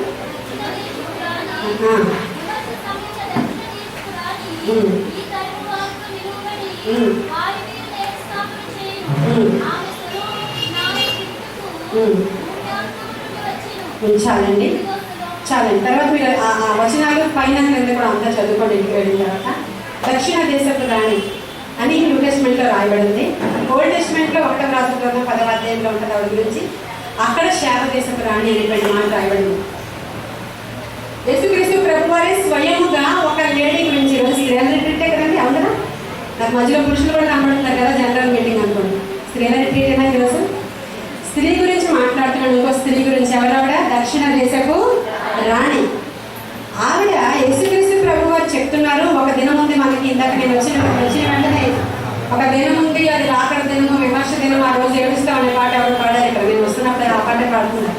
చాలండి, చాలండి. తర్వాత మీరు ఆ వచనాలు పైన కింద కూడా అంతా చదువుకోండి ఇంటికి వెళ్ళిన తర్వాత. దక్షిణ దేశపు రాణి అని న్యూ టెస్ట్మెంట్లో రాయబడింది. ఓల్డ్ టెస్ట్మెంట్లో 1వ రాజుల గ్రంథం 10వ అధ్యాయంలో ఉంటుంది ఆవిడ గురించి. అక్కడ శాప దేశపు రాణి అనేటువంటి మాట రాయబడింది. యేసుక్రీస్తు ప్రభువారే స్వయముగా ఒక లేడీ గురించి, ఈరోజు స్త్రీల రిట్రీటే కదండి, అవును కదా? నాకు మధ్యలో పురుషులు కూడా కనబడుతున్నారు కదా, జనరల్ మీటింగ్ అనుకోండి. స్త్రీల రిట్రీటేనా ఈరోజు? స్త్రీ గురించి మాట్లాడుతున్నాడు. ఇంకో స్త్రీ గురించి, ఎవరావిడ? దక్షిణ దేశపు రాణి. ఆవిడ యేసుక్రీస్తు ప్రభు వారు చెప్తున్నారు, ఒక దినం ఉంది మనకి. ఇందాక నేను వచ్చిన వెంటనే ఒక దినం ఉంది, అది రాకడ దినము, విమర్శ దినము, ఆ రోజు ఏడుస్తాం అనే పాట ఎవరు పాడారు ఇక్కడ. నేను వస్తున్నప్పుడు ఆ పాట పాడుతున్నారు.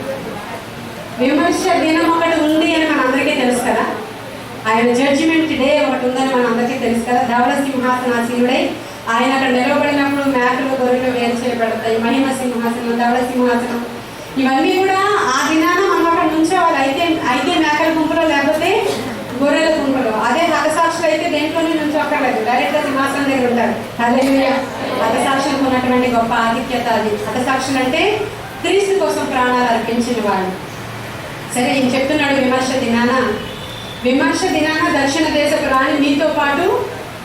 విమర్శ దినం ఒకటి ఉంది అని మనందరికీ తెలుసు కదా. ఆయన జడ్జిమెంట్ డే ఒకటి ఉందని మనందరికీ తెలుసు కదా. ధవళ సింహాసనాసీనుడై ఆయన అక్కడ నిలవబడినప్పుడు మేకలు గొర్రెలు వేరు చేయబడతాయి. మహిమ సింహాసనం, ధవళ సింహాసనం, ఇవన్నీ కూడా ఆ దినాన మనం అక్కడ నుంచోవాలి. అయితే మేకల గుంపులో, లేకపోతే గొర్రెల గుంపులో. అదే హతసాక్షులు అయితే దేంట్లోనే నుంచోక్కర్లేదు, డైరెక్ట్గా సింహాసనం దగ్గర ఉంటారు. హల్లెలూయా. హతసాక్షులకు ఉన్నటువంటి గొప్ప ఆధిక్యత అది. హతసాక్షులు అంటే క్రీస్తు కోసం ప్రాణాలు అర్పించిన వాళ్ళు. సరే, ఈయన చెప్తున్నాడు విమర్శ దినాన దక్షిణ దేశపు రాణి మీతో పాటు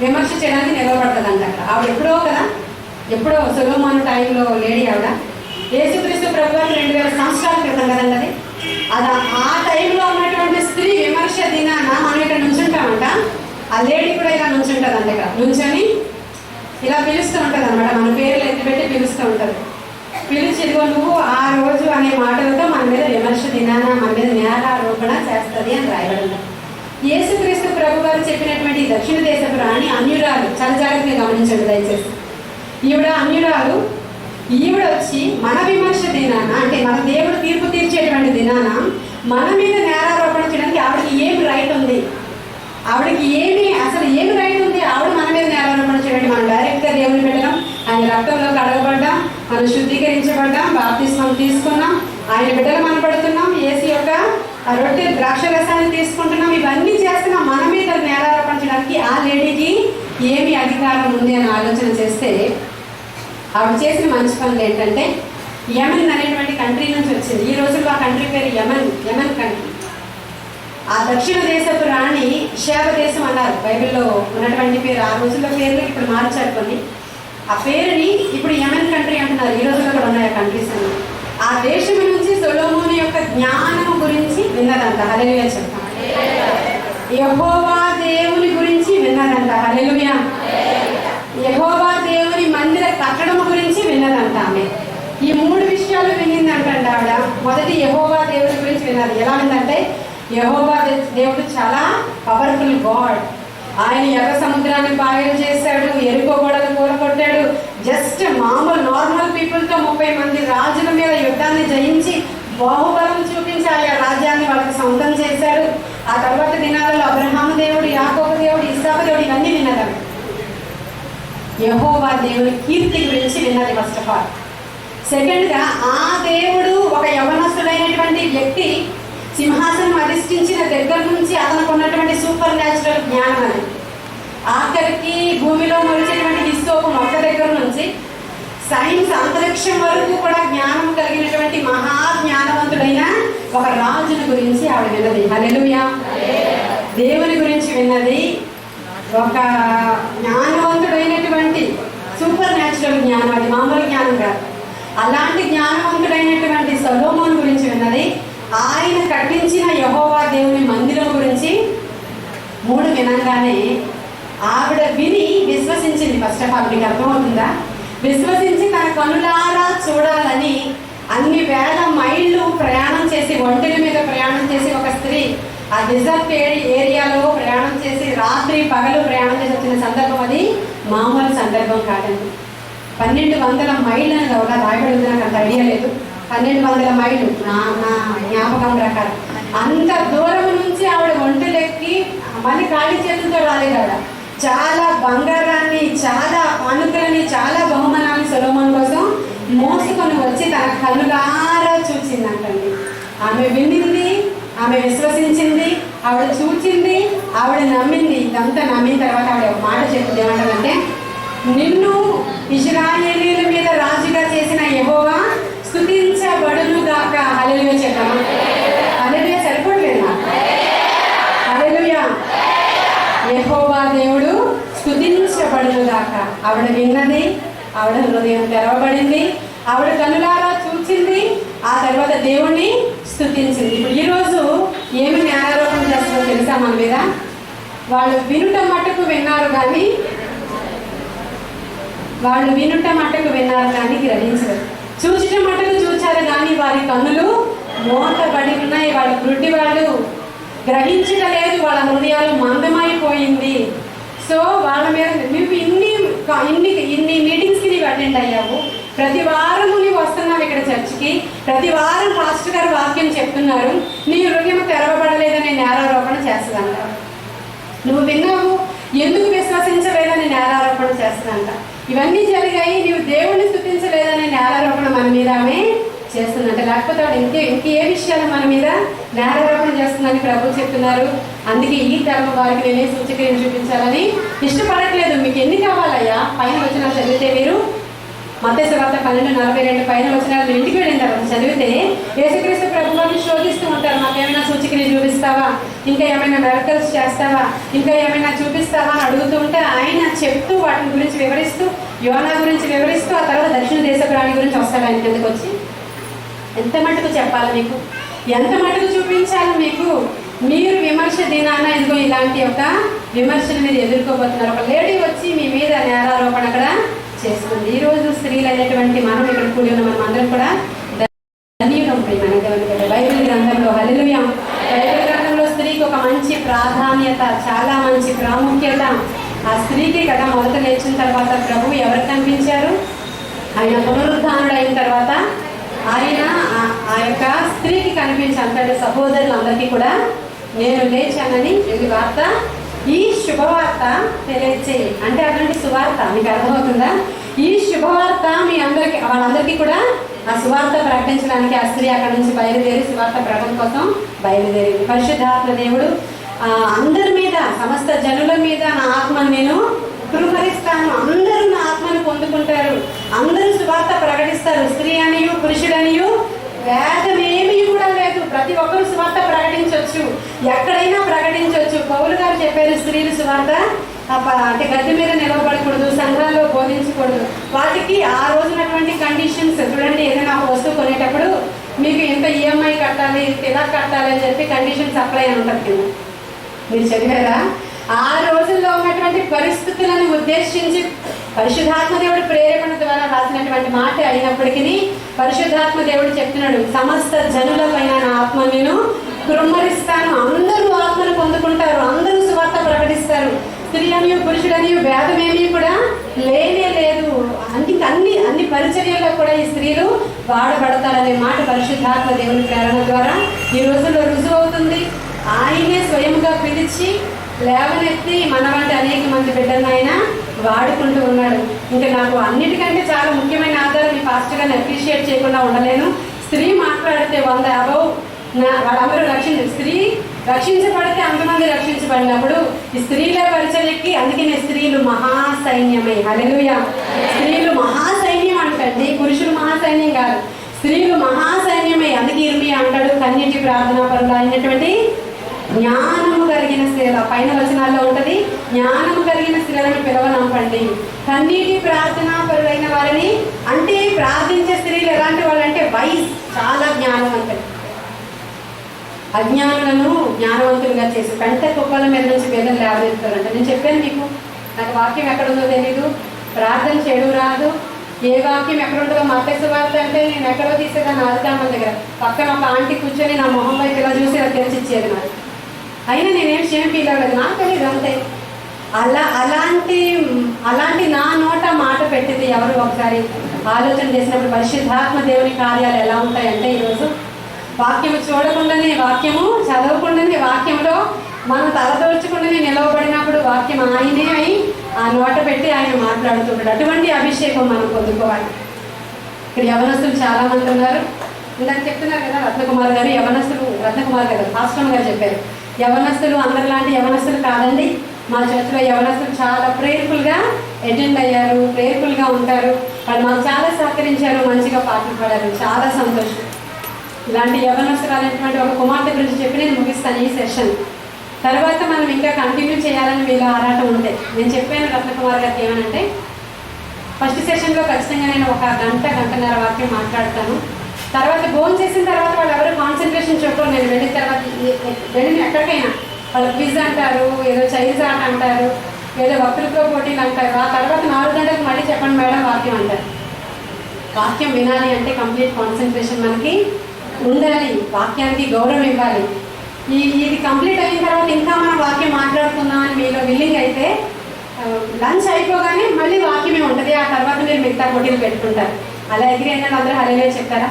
విమర్శ చేయడానికి నిలబడుతుందంట. అక్కడ ఆవిడ ఎప్పుడో సొలొమోను టైంలో లేడీ ఆవిడ. యేసుక్రీస్తు ప్రభువారు 2000 సంవత్సరాల క్రితం కదండి అది. ఆ టైంలో ఉన్నటువంటి స్త్రీ విమర్శ దినాన మనం ఇక్కడ నుంచుంటామంట. ఆ లేడీ కూడా ఇలా నుంచుంటుందంట. ఇక్కడ నుంచొని ఇలా పిలుస్తూ ఉంటుంది అనమాట. మన పేర్లు ఎత్తిపెట్టి పిలుస్తూ ఉంటుంది. పిలిచి, ఇదిగో నువ్వు ఆ రోజు అనే మాటలతో మన మీద విమర్శ దినాన, మన మీద నేరారోపణ చేస్తుంది అని రాయబడింది. యేసుక్రీస్తు ప్రభు వారు చెప్పినటువంటి దక్షిణ దేశపు రాణి అన్యురాలు. చాలా జాగ్రత్తగా గమనించండి దయచేసి. ఈవిడ అన్యురాలు. ఈవిడ వచ్చి మన విమర్శ దినాన, అంటే మన దేవుడు తీర్పు తీర్చేటువంటి దినాన మన మీద నేరారోపణ చేయడానికి ఆవిడకి ఏమి రైట్ ఉంది? అసలు ఏమి రైట్ ఉంది? ఆవిడ మన మీద నేరారోపణ చేయడానికి. మనం డైరెక్ట్గా దేవుని పెట్టడం, ఆయన రక్తంలో కడగబడ్డాం, మనం శుద్ధీకరించబడ్డాం, బాప్తిస్మం తీసుకున్నాం, ఆయన బిడ్డలు మనం పడుతున్నాం, యేసు యొక్క రొట్టె ద్రాక్ష రసాన్ని తీసుకుంటున్నాం. ఇవన్నీ చేస్తున్నాం. మన మీద నేరారోపణ చేయడానికి ఆ లేడీకి ఏమి అధికారం ఉంది అని ఆలోచన చేస్తే, ఆవిడ చేసిన మంచి పనులు ఏంటంటే, యమన్ అనేటువంటి కంట్రీ నుంచి వచ్చింది. ఈ రోజుల్లో ఆ కంట్రీ పేరు యమన్ కంట్రీ. ఆ దక్షిణ దేశపు రాణి శాప దేశం అన్నారు బైబిల్లో ఉన్నటువంటి పేరు. ఆ రోజుల్లో పేర్లు ఇప్పుడు మార్చారు కొన్ని. ఆ పేరుని ఇప్పుడు యమన్ కంట్రీ అంటున్నారు. ఈ రోజుల్లో కూడా ఉన్నాయి ఆ కంట్రీస్ అని. ఆ దేశం నుంచి సొలొమోను యొక్క జ్ఞానం గురించి విన్నదంట. హల్లెలూయా చెప్తాం. యెహోవా దేవుని గురించి విన్నదంట. హల్లెలూయా. యెహోవా దేవుని మందిర కట్టడం గురించి విన్నదంట ఆమె. ఈ 3 విషయాలు వినిందంటండి ఆవిడ. మొదటి యెహోవా దేవుని గురించి విన్నది. ఎలా విందంటే, యెహోవా దేవుడు చాలా పవర్ఫుల్ గాడ్. ఆయన ఎర్ర సముద్రాన్ని పాయలు చేశాడు, ఎరుకో గోడలు కూలగొట్టాడు, జస్ట్ మామూలు నార్మల్ పీపుల్తో 30 మంది రాజుల మీద యుద్ధాన్ని జయించి బాహుబలం చూపించి ఆయా రాజ్యాన్ని వాళ్ళకి సొంతం చేశాడు. ఆ తర్వాత దినాలలో అబ్రహాము దేవుడు, యాకోబు దేవుడు, ఇస్సాకు దేవుడు ఇవన్నీ విన్నది. యెహోవా దేవుని కీర్తి గురించి విన్నది ఫస్ట్ ఆఫ్ ఆల్. సెకండ్గా ఆ దేవుడు ఒక యవనస్తుడైనటువంటి వ్యక్తి సింహాసనం అధిష్ఠించిన దగ్గర నుంచి అతనికి ఉన్నటువంటి సూపర్ న్యాచురల్ జ్ఞానం అది. ఆఖరికి భూమిలో మొలిచేటువంటి హిస్సోపు మొక్క దగ్గర నుంచి సైన్స్ అంతరిక్షం వరకు కూడా జ్ఞానం కలిగినటువంటి మహా జ్ఞానవంతుడైన ఒక రాజుని గురించి ఆవిడ విన్నది. హల్లెలూయా. దేవుని గురించి విన్నది. ఒక జ్ఞానవంతుడైనటువంటి సూపర్ న్యాచురల్ జ్ఞానం, అది మామూలు జ్ఞానం కాదు. అలాంటి జ్ఞానవంతుడైనటువంటి సొలొమోను గురించి విన్నది. ఆయన కట్టించిన యెహోవా దేవుని మందిరం గురించి 3 వినంగానే ఆవిడ విని విశ్వసించింది. ఫస్ట్ ఆఫ్ ఆల్ మీకు అర్థమవుతుందా? విశ్వసించి తన కనులారా చూడాలని అన్ని వేల మైళ్ళు ప్రయాణం చేసి, ఒంటెల మీద ప్రయాణం చేసి ఒక స్త్రీ ఆ డిజర్ట్ ఏరియాలో ప్రయాణం చేసి రాత్రి పగలు ప్రయాణం చేసి వచ్చిన సందర్భం అది మామూలు సందర్భం కాదండి. 1200 మైళ్ళు అని కూడా రాయబడి నాకు అంత ఐడియా లేదు. 1200 మైళ్ళు నా జ్ఞాపకం ప్రకారం. అంత దూరం నుంచి ఆవిడ ఒంటెలెక్కి మళ్ళీ ఖాళీ చేతులతో రాలేదు. ఆవిడ చాలా బంగారాన్ని, చాలా కానుకలని, చాలా బహుమానాన్ని సొలొమోను కోసం మోసుకొని వచ్చి తన కనులారా చూచిందంటండి. ఆమె వినింది, ఆమె విశ్వసించింది, ఆవిడ చూచింది, ఆవిడ నమ్మింది. ఇదంతా నమ్మిన తర్వాత ఆవిడ ఒక మాట చెప్పింది. ఏమంటారంటే, నిన్ను ఇశ్రాయేలీయుల మీద రాజుగా చేసిన యెహోవా స్తుతించబడును గాక. హల్లెలూయా చెప్పామా? హల్లెలూయా సరిపోవట్లేదా? హల్లెలూయా. యెహోవా దేవుడు స్తుతించబడును గాక. ఆవిడ విన్నది, ఆవిడ హృదయం తెరవబడింది, ఆవిడ కనులారా చూచింది, ఆ తర్వాత దేవుణ్ణి స్తుతించింది. ఇప్పుడు ఈరోజు ఏమి న్యాయారోపణ చేస్తుందో తెలుసా మన మీద? వాళ్ళు వినుట మట్టుకు విన్నారు కానీ గ్రహించరు. చూచిన మట్టుకు చూచారు కానీ వారి కన్నులు మోటబడి ఉన్నాయి. వాళ్ళ గుడ్డి వాళ్ళు గ్రహించలేదు, వాళ్ళ హృదయాలు మందమైపోయింది. సో వాళ్ళ మీద నువ్వు ఇన్ని మీటింగ్స్కి నీవు అటెండ్ అయ్యావు, ప్రతి వారం నీవు వస్తున్నావు ఇక్కడ చర్చికి, ప్రతి వారం పాస్టర్ గారు వాక్యం చెప్తున్నారు, నీ హృదయం తెరవబడలేదని నేరారోపణ చేస్తుందంట. నువ్వు విన్నావు, ఎందుకు విశ్వసించలేదని నేరారోపణ చేస్తుందంట. ఇవన్నీ జరిగాయి, నీవు దేవుణ్ణి స్తుతించలేదని నేరారోపణ మన మీద ఆమె చేస్తుందంట. లేకపోతే వాడు ఇంకే విషయాలు మన మీద నేరారోపణ చేస్తుందని ప్రభు చెప్తున్నారు. అందుకే ఈ తరం వారికి నేనే సూచక్రియను చూపించాలని ఇష్టపడట్లేదు. మీకు ఎన్ని కావాలయ్యా? పైన వచనాలు చదివితే మీరు మత్తయి సువార్త 12:42 పైన వచనాలు ఇంటికి వెళ్ళిన తర్వాత చదివితే యేసుక్రీస్తు ప్రభువుని శోధిస్తూ ఉంటారు. మాకేమైనా సూచక్రియ చూపిస్తావా, ఇంకా ఏమైనా మిరకల్స్ చేస్తావా, ఇంకా ఏమైనా చూపిస్తావా అని అడుగుతూ ఉంటే ఆయన చెప్తూ వాటి గురించి వివరిస్తూ, యోనా గురించి వివరిస్తూ, ఆ తర్వాత దక్షిణ దేశ ప్రాణి గురించి వస్తాడు. ఆయన కిందకు వచ్చి ఎంత మటుకు చెప్పాలి మీకు, ఎంత మటుకు చూపించాలి మీకు? మీరు విమర్శ దినాన ఇదిగో ఇలాంటి ఒక విమర్శను మీరు ఎదుర్కోబోతున్నారు. ఒక లేడీ వచ్చి మీ మీద నేరారోపణ అక్కడ చేస్తుంది. ఈరోజు స్త్రీలు అయినటువంటి మనం ఇక్కడ కూడి ఉన్న మనం అందరం కూడా ధన్యులం. బైబిల్ గ్రంథంలో హల్లెలూయా, బైబిల్ గ్రంథంలో స్త్రీకి ఒక మంచి ప్రాధాన్యత, చాలా మంచి ప్రాముఖ్యత. ఆ స్త్రీకి కదా మొదట లేచిన తర్వాత ప్రభు ఎవరికి కనిపించారు? ఆయన పునరుద్ధానుడు అయిన తర్వాత ఆయన ఆ యొక్క స్త్రీకి కనిపించి అంతటి సహోదరులందరికీ కూడా నేను లేచానని ఇది వార్త, ఈ శుభవార్త తెలియచేయి అంటే అటువంటి సువార్త. మీకు అర్థమవుతుందా? ఈ శుభవార్త మీ అందరికి, వాళ్ళందరికీ కూడా ఆ సువార్త ప్రకటించడానికి ఆ స్త్రీ అక్కడి నుంచి బయలుదేరి సువార్త ప్రకటన కోసం బయలుదేరింది. పరిశుద్ధాత్మ దేవుడు అందరి మీద, సమస్త జనుల మీద నా ఆత్మను నేను కృపరిస్తాను, అందరూ నా ఆత్మను పొందుకుంటారు, అందరూ సువార్త ప్రకటిస్తారు. స్త్రీ అనియు పురుషుడనియు వేదం ఏమీ కూడా లేదు, ప్రతి ఒక్కరు సువార్త ప్రకటించవచ్చు, ఎక్కడైనా ప్రకటించవచ్చు. పౌలు గారు చెప్పారు, స్త్రీలు సువార్త అంటే గద్దె మీద నిలవబడకూడదు, సంఘాల్లో బోధించకూడదు. వాటికి ఆ రోజునటువంటి కండిషన్స్ చూడండి. ఏదైనా ఒక వస్తువు కొనేటప్పుడు మీకు ఎంత ఈఎంఐ కట్టాలి, ఇలా కట్టాలి అని చెప్పి కండిషన్స్ అప్లై అని ఉంటుంది కింద. మీరు చదివారా? ఆ రోజుల్లో ఉన్నటువంటి పరిస్థితులను ఉద్దేశించి పరిశుద్ధాత్మ దేవుడు ప్రేరేపణ ద్వారా రాసినటువంటి మాట అయినప్పటికీ పరిశుద్ధాత్మ దేవుడు చెప్తున్నాడు, సమస్త జనుల పైన నా ఆత్మ నేను కృమ్మరిస్తాను, అందరూ ఆత్మను పొందుకుంటారు, అందరూ సువార్త ప్రకటిస్తారు, స్త్రీ అని పురుషుడని భేదమేమీ కూడా లేనే లేదు. అన్ని పరిచర్యల్లో కూడా ఈ స్త్రీలు వాడబడతారనే మాట పరిశుద్ధాత్మ దేవుని ప్రేరణ ద్వారా ఈ రోజుల్లో రుజువు అవుతుంది. ఆయనే స్వయంగా పిలిచి లేవనెత్తి మన వంటి అనేక మంది బిడ్డలను ఆయన వాడుకుంటూ ఉన్నాడు. ఇంకా నాకు అన్నిటికంటే చాలా ముఖ్యమైన ఆధారం ఈ పాస్టర్ గారిని అప్రిషియేట్ చేయకుండా ఉండలేను. స్త్రీ మాట్లాడితే 100 అబౌవ్ వాళ్ళందరూ స్త్రీ రక్షించబడితే అంతమంది రక్షించబడినప్పుడు ఈ స్త్రీల పరిచర్యకి అందుకనే స్త్రీలు మహాసైన్యమై. హల్లెలూయా. స్త్రీలు మహాసైన్యం అంటండి, పురుషులు మహాసైన్యం కాదు, స్త్రీలు మహాసైన్యమై. అందుకే ఇర్మియా అంటాడు, కన్యటి ప్రార్థనా పరులు అయినటువంటి జ్ఞానము కలిగిన స్త్రీల పైన వచనాల్లో ఉంటది, జ్ఞానము కలిగిన స్త్రీలను పిలవనంపండి. కన్నీటి ప్రార్థనా పరులైన వారిని అంటే ప్రార్థించే స్త్రీలు ఎలాంటి వాళ్ళంటే వైస్, చాలా జ్ఞానవంతులు, అజ్ఞానులను జ్ఞానవంతులుగా చేసి పెంట కుప్పల మీద నుంచి వేదన లేవనెత్తారంట. నేను చెప్పాను మీకు, నాకు వాక్యం ఎక్కడుందో తెలీదు, ప్రార్థన చేయడం రాదు, ఏ వాక్యం ఎక్కడ ఉంటుందో మత్తయి సువార్త అంటే నేను ఎక్కడో తీసేదాన్ని ఆదికాండం దగ్గర పక్కన ఒక ఆంటీ కూర్చొని నా మొహం వైపు ఇలా చూసి ఇలా తెరిచిచ్చేది నాకు. అయినా నేనేం షేమ్ ఫీల్ అవ్వలేదు, నాకు తెలియదు అంతే. అలాంటి నా నోట మాట పెట్టింది ఎవరు ఒకసారి ఆలోచన చేసినప్పుడు పరిశుద్ధాత్మ దేవుని కార్యాలు ఎలా ఉంటాయంటే ఈరోజు వాక్యము చూడకుండానే, వాక్యము చదవకుండానే, వాక్యంలో మనం తలదోల్చకుండానే నిలవబడినప్పుడు వాక్యం ఆయనే అయి ఆ నోట పెట్టి ఆయన మాట్లాడుతుంటాడు. అటువంటి అభిషేకం మనం పొందుకోవాలి. ఇక్కడ యవనస్తులు చాలా మంది ఉన్నారు. ఇందాక చెప్తున్నారు కదా రత్నకుమార్ గారు, రత్నకుమార్ గారు పాస్టర్ గారు చెప్పారు, యవనస్తులు అందరిలాంటి యవనస్తులు కాదండి. మా చర్చిలో యవనస్తులు చాలా ప్రేయర్ఫుల్గా అటెండ్ అయ్యారు, ప్రేయర్ఫుల్గా ఉంటారు. వాళ్ళు మాకు చాలా సహకరించారు, మంచిగా పాటలు పాడారు, చాలా సంతోషం. ఇలాంటి యవనస్తురాలైనటువంటి ఒక కుమార్తె గురించి చెప్పి నేను ముగిస్తాను ఈ సెషన్. తర్వాత మనం ఇంకా కంటిన్యూ చేయాలని మీలో ఆరాటం ఉంటే నేను చెప్పాను రత్నకుమార్ గారికి ఏమనంటే, ఫస్ట్ సెషన్లో ఖచ్చితంగా నేను ఒక గంటన్నర వాక్యం మాట్లాడతాను. తర్వాత భోజనం చేసిన తర్వాత వాళ్ళు ఎవరు కాన్సన్ట్రేషన్ చెప్పరు. నేను వెళ్ళిన ఎక్కడికైనా వాళ్ళు క్విజ్ అంటారు, ఏదో చైల్డ్స్ ఆట అంటారు, ఏదో వక్తృత్వ పోటీలు అంటారు. ఆ తర్వాత 4 గంటలకు మళ్ళీ చెప్పండి మేడం వాక్యం అంటారు. వాక్యం వినాలి అంటే కంప్లీట్ కాన్సన్ట్రేషన్ మనకి ఉండాలి, వాక్యానికి గౌరవం ఇవ్వాలి. ఇది కంప్లీట్ అయిన తర్వాత ఇంకా మనం వాక్యం మాట్లాడుకుందాం అని మీలో విల్లింగ్ అయితే లంచ్ అయిపోగానే మళ్ళీ వాక్యమే ఉంటుంది. ఆ తర్వాత మీరు మిగతా పోటీలు పెట్టుకుంటారు. అలా ఎగిరి అయినా అందరూ హల్లెలూయా చెప్తారా?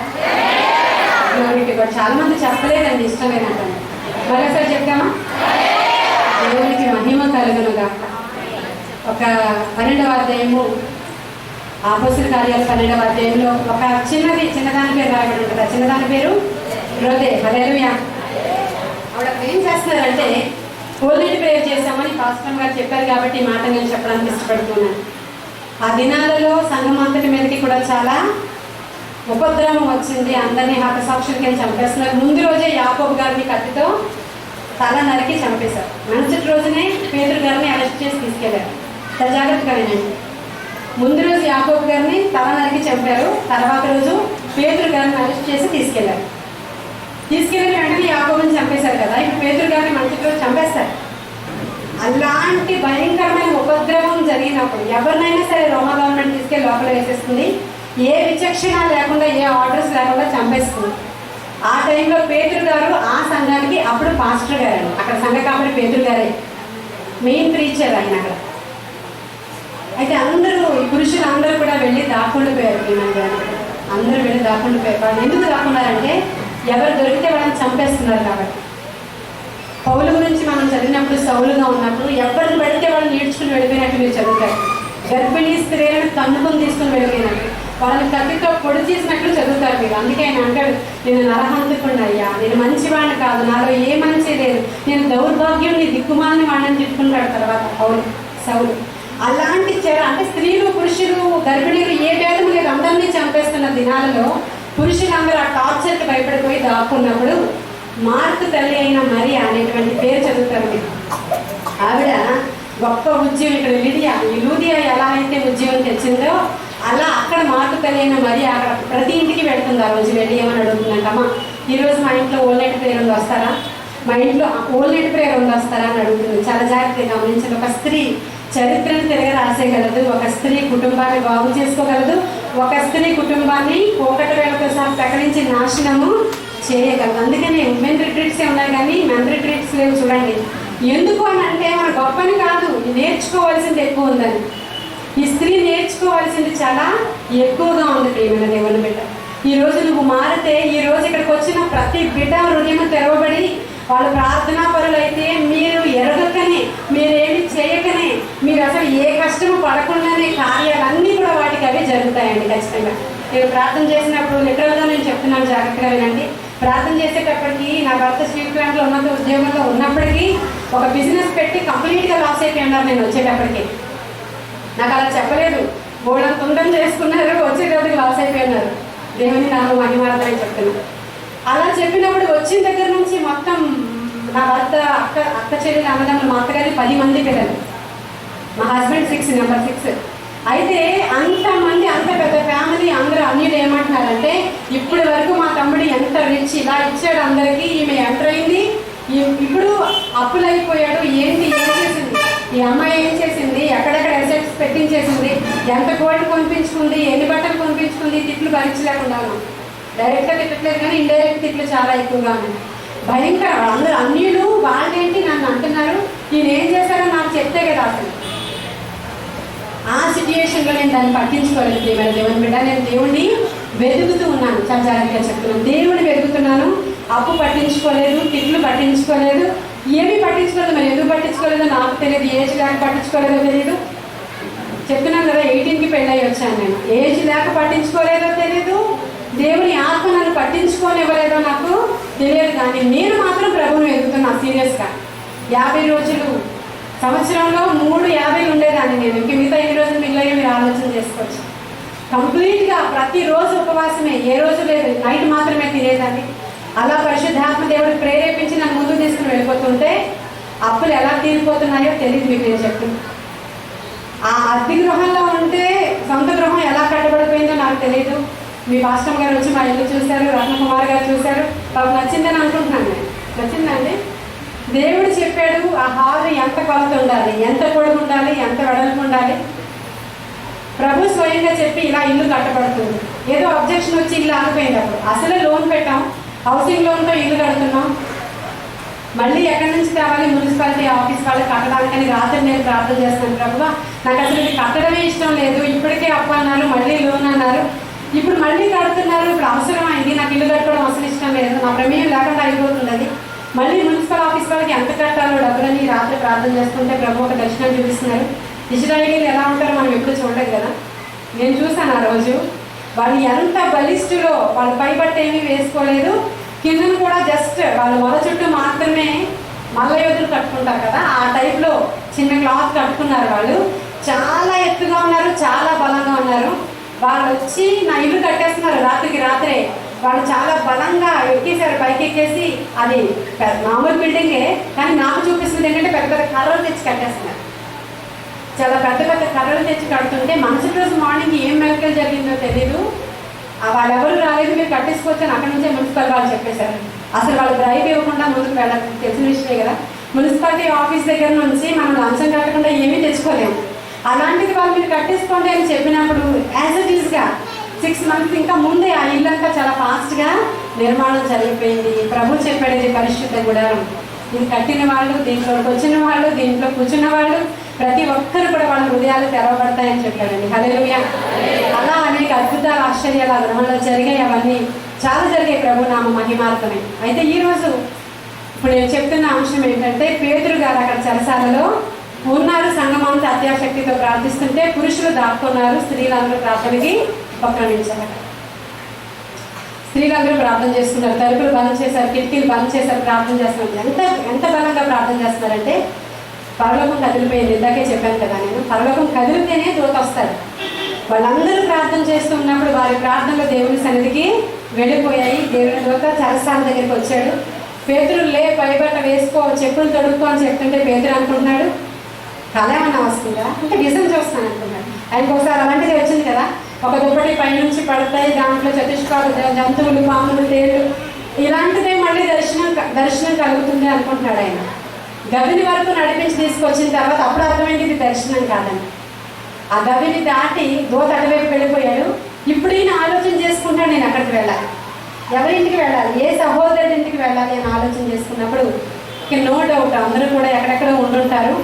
చాలా మంది చెప్పలేదండి, ఇష్టం లేదంటాను. మరోసారి చెప్తామా? దేవునికి మహిమ కలుగునుగా. ఒక 12వ అధ్యాయము అపోస్తలుల కార్యాలు 12వ అధ్యాయంలో ఒక చిన్నదాని పేరు రాయబడి ఉంటుంది. ఆ చిన్నదాని పేరు రోదే. హల్లెలూయా. ఆవిడ ఏం చేస్తున్నారంటే హోలీని ప్రేయర్ చేస్తామని పాస్టర్ గారు చెప్పారు కాబట్టి ఈ మాట నేను చెప్పడానికి ఇష్టపడుతున్నాను. ఆ దినాలలో సంఘం అంతటి మీదకి కూడా చాలా ఉపద్రవం వచ్చింది. అందరినీ హతసాక్షులకి చంపేస్తున్నారు. ముందు రోజే యాకోబు గారిని కత్తితో తల నరికి చంపేశారు. మరుసటి రోజునే పేతురు గారిని అరెస్ట్ చేసి తీసుకెళ్లారు. జాగ్రత్తగా వినండి. ముందు రోజు యాకోబు గారిని తల నరికి చంపారు. తర్వాత రోజు పేతురు గారిని అరెస్ట్ చేసి తీసుకెళ్లారు. తీసుకెళ్ళిన వెంటనే యాకోబుని చంపేశారు కదా, ఇప్పుడు పేతురు గారిని మరుసటి రోజు చంపేస్తారు. అలాంటి భయంకరమైన ఉపద్రవం జరిగినప్పుడు ఎవరినైనా సరే రోమా గవర్నమెంట్ తీసుకెళ్ళి లోపల వేసేస్తుంది. ఏ విచక్షణ లేకుండా, ఏ ఆర్డర్స్ లేకుండా చంపేస్తుంది. ఆ టైంలో పేతురు గారు ఆ సంఘానికి అప్పుడు పాస్టర్ గారు, అక్కడ సంఘ కాబట్టి పేతురు గారే మెయిన్ ప్రీచర్ ఆయన అక్కడ. అయితే అందరూ ఈ పురుషులు అందరూ కూడా వెళ్ళి దాక్కుండిపోయారు. అందరూ వెళ్ళి దాక్కుండిపోయారు. వాళ్ళు ఎందుకు దాక్కున్నారంటే ఎవరు దొరికితే వాళ్ళని చంపేస్తున్నారు కాబట్టి. పౌలు గురించి మనం చదివినప్పుడు సౌలుగా ఉన్నప్పుడు ఎవరిని పెడితే వాళ్ళు నేర్చుకుని వెళ్ళిపోయినట్టు మీరు చదువుతారు. గర్భిణీ స్త్రీలను తన్నుకొని తీసుకుని వెళ్ళిపోయినట్టు, వాళ్ళని కత్తితో పొడి చేసినట్లు చదువుతారు మీరు. అందుకే ఆయన అంటాడు, నేను నరహంతకుడిని అయ్యా, నేను మంచివాడిని కాదు, నాలో ఏ మంచి లేదు, నేను దౌర్భాగ్యం, నీ దిక్కుమాలని వాడిని తిట్టుకుంటాడు తర్వాత సౌలు. అలాంటి అంటే స్త్రీలు పురుషులు గర్భిణీలు ఏ భేదం లేదు, అందరినీ చంపేస్తున్న దినాలలో పురుషులందరూ ఆ టార్చర్కి భయపడిపోయి దాక్కున్నప్పుడు మార్కు తల్లి అయిన మరియా అనేటువంటి పేరు చదువుతారు మీరు. ఆవిడ గొప్ప ఉద్యమం, ఇక్కడ లూదియా ఎలా అయితే ఉద్యమం తెచ్చిందో అలా అక్కడ మార్కు తల్లి అయిన మరియా అక్కడ ప్రతి ఇంటికి వెళ్తుంది. ఆ రోజు వెళ్ళి ఏమని అడుగుతుందంటమ్మా, ఈరోజు మా ఇంట్లో ఓల్ నైట్ ప్రేయర్ ఉంది వస్తారా, మా ఇంట్లో ఓల్ నైట్ ప్రేయర్ ఉంది వస్తారా అని అడుగుతుంది. చాలా జాగ్రత్తగా గమనించండి. ఒక స్త్రీ చరిత్రను తిరగ రాసేయగలదు, ఒక స్త్రీ కుటుంబాన్ని బాగు చేసుకోగలదు, ఒక స్త్రీ కుటుంబాన్ని పోకట వేళతో సహా ప్రకటించి నాశనము చేయగలదు. అందుకని ఉమెన్ రిట్రీట్సే ఉన్నాయి కానీ మెన్ రిట్రీట్స్ లేవు. చూడండి, ఎందుకు అని అంటే మన గొప్పని కాదు, నేర్చుకోవాల్సింది ఎక్కువ ఉందని. ఈ స్త్రీ నేర్చుకోవాల్సింది చాలా ఎక్కువగా ఉంది ప్రియమైన దేవుని బిడ్డ. ఈ రోజు నువ్వు మారితే, ఈ రోజు ఇక్కడికి వచ్చిన ప్రతి బిడ్డ హృదయం తెరవబడి వాళ్ళు ప్రార్థనా పరులైతే, మీరు ఎరగకనే, మీరేమి చేయకనే, మీరు అసలు ఏ కష్టము పడకుండానే కార్యాలన్నీ కూడా వాటికి అవి జరుగుతాయండి ఖచ్చితంగా. నేను ప్రార్థన చేసినప్పుడు లిటరల్గా నేను చెప్తున్నాను, జాగ్రత్తగా వినండి. ప్రార్థన చేసేటప్పటికి నా భర్త స్టీల్ ప్లాంట్లో ఉన్నత ఉద్యోగంలో ఉన్నప్పటికీ ఒక బిజినెస్ పెట్టి కంప్లీట్గా లాస్ అయిపోయినారు. నేను వచ్చేటప్పటికి నాకు అలా చెప్పలేదు, గోడను తుండం చేసుకున్నారు, వచ్చేటప్పటికి లాస్ అయిపోయినారు. దేవుని నాకు మహిమార్థమని చెప్తున్నాను. అలా చెప్పినప్పుడు వచ్చిన దగ్గర నుంచి మొత్తం నా భర్త అక్క చెల్లెలు అన్నదమ్ములు, మా అత్తగారి 10 మంది పిల్లలు, మా హస్బెండ్ 6 నెంబర్ 6. అయితే అంతమంది, అంత పెద్ద ఫ్యామిలీ, అందరూ అన్యులు ఏమంటున్నారంటే, ఇప్పటి వరకు మా తమ్ముడు ఎంత రిచ్, ఇలా ఇచ్చాడు అందరికీ, ఈమె ఎంటర్ అయింది, ఇప్పుడు అప్పులైపోయాడు, ఏం చేసింది ఈ అమ్మాయి, ఏం చేసింది, ఎక్కడెక్కడ అసెట్స్ పెట్టించేసింది, ఎంత గోల్డ్ కొనిపించుకుంది, ఎన్ని బట్టలు కొనిపించుకుంది, తిట్లు భరించలేకుండా. డైరెక్ట్గా తిట్టలేదు కానీ ఇండైరెక్ట్ తిట్లు చాలా ఎక్కువగా ఉన్నాయి. భయంకర. అందరూ అన్యులు వాళ్ళేంటి నన్ను అంటున్నారు, ఈయన ఏం చేశారో నాకు చెప్తే కదా. అసలు ఆ సిచ్యుయేషన్లో నేను దాన్ని పట్టించుకోలేదు ప్రియమైన దేవుని బిడ్డ. నేను దేవుడిని వెతుకుతూ ఉన్నాను, చాలా జాగ్రత్తగా చెప్తున్నాను. దేవుడిని వెతుకుతున్నాను, అప్పు పట్టించుకోలేదు, తిట్లు పట్టించుకోలేదు, ఏమీ పట్టించుకోలేదు. మరి ఎందుకు పట్టించుకోలేదో నాకు తెలియదు, ఏజ్ లేక పట్టించుకోలేదో తెలియదు. చెప్తున్నాను కదా, 18కి పెళ్ళి వచ్చాను నేను. ఏజ్ లేక పట్టించుకోలేదో తెలియదు, దేవుని ఆత్మ నన్ను పట్టించుకోనివ్వలేదో నాకు తెలియదు. కానీ నేను మాత్రం ప్రభువుని వెతుకుతున్నాను సీరియస్గా. 50 రోజులు, సంవత్సరంలో 350 ఉండేదాన్ని నేను. ఇంక మిగతా 8 రోజులు మిగిలిన మీరు ఆలోచన చేసుకోవచ్చు. కంప్లీట్గా ప్రతిరోజు ఉపవాసమే, ఏ రోజు లేదు, నైట్ మాత్రమే తినేదాన్ని. అలా పరిశుద్ధాత్మ దేవుడు ప్రేరేపించి నన్ను ముందుకు తీసుకుని వెళ్ళిపోతుంటే అప్పులు ఎలా తీరిపోతున్నాయో తెలియదు మీకు. నేను చెప్తున్నాను, ఆ అద్దె గృహంలో ఉంటే సొంత గృహం ఎలా కట్టబడిపోయిందో నాకు తెలియదు. మీ పాస్టర్ గారు వచ్చి మా ఇల్లు చూశారు, రత్నకుమార్ గారు చూశారు, వాళ్ళకి నచ్చిందని అనుకుంటున్నాను నేను. నచ్చిందండి. దేవుడు చెప్పాడు ఆ హాల్ ఎంత కొలత ఉండాలి, ఎంత పొడుగు ఉండాలి, ఎంత వెడల్పు ఉండాలి. ప్రభు స్వయంగా చెప్పి ఇలా ఇల్లు కట్టబడుతుంది. ఏదో అబ్జెక్షన్ వచ్చి ఇల్లు ఆగిపోయింది. అప్పుడు అసలే లోన్ పెట్టాం, హౌసింగ్ లోన్తో ఇల్లు కడుతున్నాం. మళ్ళీ ఎక్కడి నుంచి కావాలి, మున్సిపాలిటీ ఆఫీస్ వాళ్ళకి కట్టడానికని రాత్రి నేను ప్రార్థన చేస్తాను. ప్రభు నాకు అసలు ఇది కట్టడమే ఇష్టం లేదు, ఇప్పటికే అప్పు అన్నారు, మళ్ళీ లోన్ అన్నారు, ఇప్పుడు మళ్ళీ కడుతున్నారు, ఇప్పుడు అవసరమైంది, నాకు ఇల్లు కట్టుకోవడం అసలు ఇష్టం లేదు, నా ప్రమేయం లేకుండా అయిపోతుంది అది. మళ్ళీ మున్సిపల్ ఆఫీస్ వాళ్ళకి ఎంత కట్టాలో డబ్బులని రాత్రి ప్రార్థన చేసుకుంటే ప్రభు ఒక దర్శనం చూపిస్తున్నారు. ఇజ్రాయేలీలు ఎలా ఉంటారో మనం ఎప్పుడు చూడలేదు కదా. నేను చూసాను ఆ రోజు, వాళ్ళు ఎంత బలిష్ఠులో, వాళ్ళు పైబట్ట ఏమీ వేసుకోలేదు, కిందను కూడా జస్ట్ వాళ్ళు మొల చుట్టూ మాత్రమే మల్ల యోధులు కట్టుకుంటారు కదా, ఆ టైప్లో చిన్న క్లాత్ కట్టుకున్నారు. వాళ్ళు చాలా ఎత్తుగా ఉన్నారు, చాలా బలంగా ఉన్నారు. వాళ్ళు వచ్చి నా ఇల్లు కట్టేస్తున్నారు రాత్రికి రాత్రే. వాళ్ళు చాలా బలంగా ఎక్కేసారు, పైకి ఎక్కేసి, అది మామూలు బిల్డింగే కానీ నాకు చూపిస్తుంది ఏంటంటే పెద్ద పెద్ద కర్రలు తెచ్చి కట్టేస్తున్నారు. చాలా పెద్ద పెద్ద కర్రలు తెచ్చి కడుతుంటే మరుసటి రోజు మార్నింగ్ ఏం మెలకలు జరిగిందో తెలీదు. వాళ్ళెవరు రాలేదు, మీరు కట్టేసుకోవచ్చని అక్కడి నుంచే మున్సిపల్ వాళ్ళు చెప్పేశారు. అసలు వాళ్ళు డ్రైవ్ ఇవ్వకుండా ముందుకు వెళ్ళాలి, తెలిసిన విషయమే కదా. మున్సిపాలిటీ ఆఫీస్ దగ్గర నుంచి మనం లంచం కట్టకుండా ఏమీ తెచ్చుకోలేము. అలాంటిది వాళ్ళు మీరు కట్టేసుకోండి అని చెప్పినప్పుడు యాజ్ ఇట్ ఈస్గా 6 months ఇంకా ముందే ఆ ఇల్లంతా చాలా ఫాస్ట్గా నిర్మాణం జరిగిపోయింది. ప్రభు చెప్పాడు, ఇది పరిశుద్ధ గుడారం, ఇది కట్టిన వాళ్ళు, దీంట్లోకి వచ్చిన వాళ్ళు, దీంట్లో కూర్చున్న వాళ్ళు ప్రతి ఒక్కరు కూడా వాళ్ళ హృదయాలు తెరవబడతాయని చెప్పాడండి. హల్లెలూయా. అలా అనేక అద్భుతాలు, ఆశ్చర్యాలు ఆ గృహంలో జరిగాయి. అవన్నీ చాలా జరిగాయి ప్రభు నామ మహిమార్థమే. అయితే ఈరోజు ఇప్పుడు నేను చెప్తున్న అంశం ఏంటంటే, పేతురు గారు అక్కడ చెరసాలలో ఉన్నారు, సంఘమంతా అత్యాశక్తితో ప్రార్థిస్తుంటే పురుషులు దాక్కున్నారు, స్త్రీలందరూ ప్రార్థనకి ఉపక్రమించారు. స్త్రీలందరూ ప్రార్థన చేస్తున్నారు, తలుపులు బంద్ చేశారు, కిటికీలు బంద్ చేశారు, ప్రార్థన చేస్తున్నారు. ఎంత బలంగా ప్రార్థన చేస్తున్నారంటే పరలోకం కదిలిపోయింది. ఇందాకే చెప్పాను కదా నేను, పరలోకం కదిలితేనే దూత వస్తారు. వాళ్ళందరూ ప్రార్థన చేస్తున్నప్పుడు వారి ప్రార్థనలో దేవుని సన్నిధికి వెళ్ళిపోయాయి. దేవుని దూత చెరసాల దగ్గరికి వచ్చాడు. పేతురు లే, పైబట్ట వేసుకో, చెప్పులు తొడుక్కో అని చెప్తుంటే పేతురు అనుకుంటున్నాడు కళ ఏమన్నా వస్తుందా అంటే విజన్ చూస్తాను అనుకున్నాడు. ఆయనకు ఒకసారి అలాంటిది వచ్చింది కదా, ఒక దుప్పటి పైనుంచి పడతాయి, దాంట్లో చతుష్పాలు, జంతువులు, పాములు, తేళ్ళు, ఇలాంటిదే మళ్ళీ దర్శనం కలుగుతుంది అనుకుంటున్నాడు ఆయన. గవిని వరకు నడిపించి తీసుకొచ్చిన తర్వాత అప్పుడు అర్థమైంది ఇది దర్శనం కాదని. ఆ గవిని దాటి దూత అటువైపు వెళ్ళిపోయాడు. ఇప్పుడు ఈయన ఆలోచన చేసుకుంటాడు, నేను అక్కడికి వెళ్ళాలి, ఎవరింటికి వెళ్ళాలి, ఏ సహోదరుడి ఇంటికి వెళ్ళాలి అని ఆలోచన చేసుకున్నప్పుడు నో డౌట్ అందరూ కూడా ఎక్కడెక్కడ ఉండుంటారు.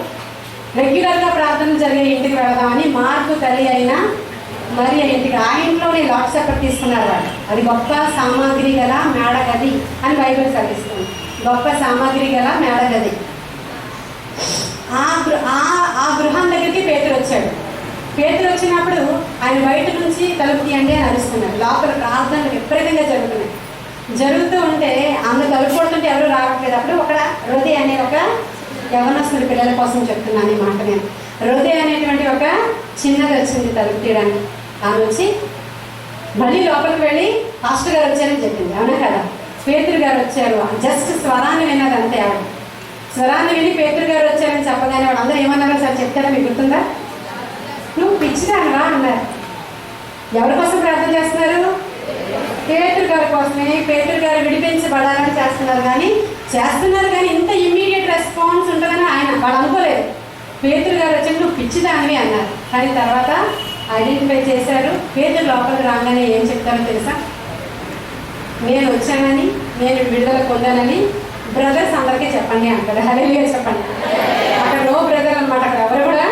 రెగ్యులర్గా ప్రార్థనలు జరిగే ఇంటికి వెళదామని మార్కు తల్లి అయినా మరి ఇంటికి ఆ ఇంట్లోనే లార్డ్ సప్పర్ తీసుకున్నారు వాళ్ళు. అది గొప్ప సామాగ్రి గల మేడగది అని బైబిల్ చదివిస్తుంది. గొప్ప సామాగ్రి గల మేడగది. ఆ గృహం దగ్గరికి పేతురు వచ్చాడు. పేతురు వచ్చినప్పుడు ఆయన బయట నుంచి తలుపు తీయండి అని అరుస్తున్నారు. లోపల ప్రార్థనలు విపరీతంగా జరుగుతూ ఉంటే అందరు తలుపు కొడుతుంటే ఎవరు రావట్లేదు. అప్పుడు ఒక హృదయ అనే ఒక యవనస్తుడి పిల్లల కోసం చెప్తున్నాను ఈ మాట. నేను హృదయ అనేటువంటి ఒక చిన్నది వచ్చింది తలుపు తీయడానికి. ఆమె వచ్చి మళ్ళీ లోపలికి వెళ్ళి పాస్టర్ గారు వచ్చారని చెప్పింది. అవునా కదా? పేతురు గారు వచ్చారు. జస్ట్ స్వరాన్ని విన్నది అంతే. ఆవిడ స్వరాన్ని విని పేతురు గారు వచ్చారని చెప్పగానే వాడు అందరూ ఏమన్నారో సార్ చెప్తారా? మీకు గుర్తుందా? నువ్వు పిచ్చిదానరా అన్నారు. ఎవరి కోసం ప్రార్థన చేస్తున్నారు? పేతురు గారి కోసమే. పేతురు గారు విడిపించబడాలని చేస్తున్నారు కానీ ఇంత ఇమ్మీడియట్ రెస్పాన్స్ ఉంటుందని ఆయన వాళ్ళు అనుకోలేదు. పేతురు గారు వచ్చి నువ్వు పిచ్చిదానివి అన్నారు. కానీ తర్వాత ఐడెంటిఫై చేశారు. పేతురు లోపలికి రాగానే ఏం చెప్తారో తెలుసా? నేను వచ్చానని, నేను విడుదల పొందానని బ్రదర్స్ అందరికీ చెప్పండి అంటారు. హల్లెలూయా చెప్పండి. అక్కడ నో బ్రదర్ అనమాట. అక్కడ ఎవరు కూడా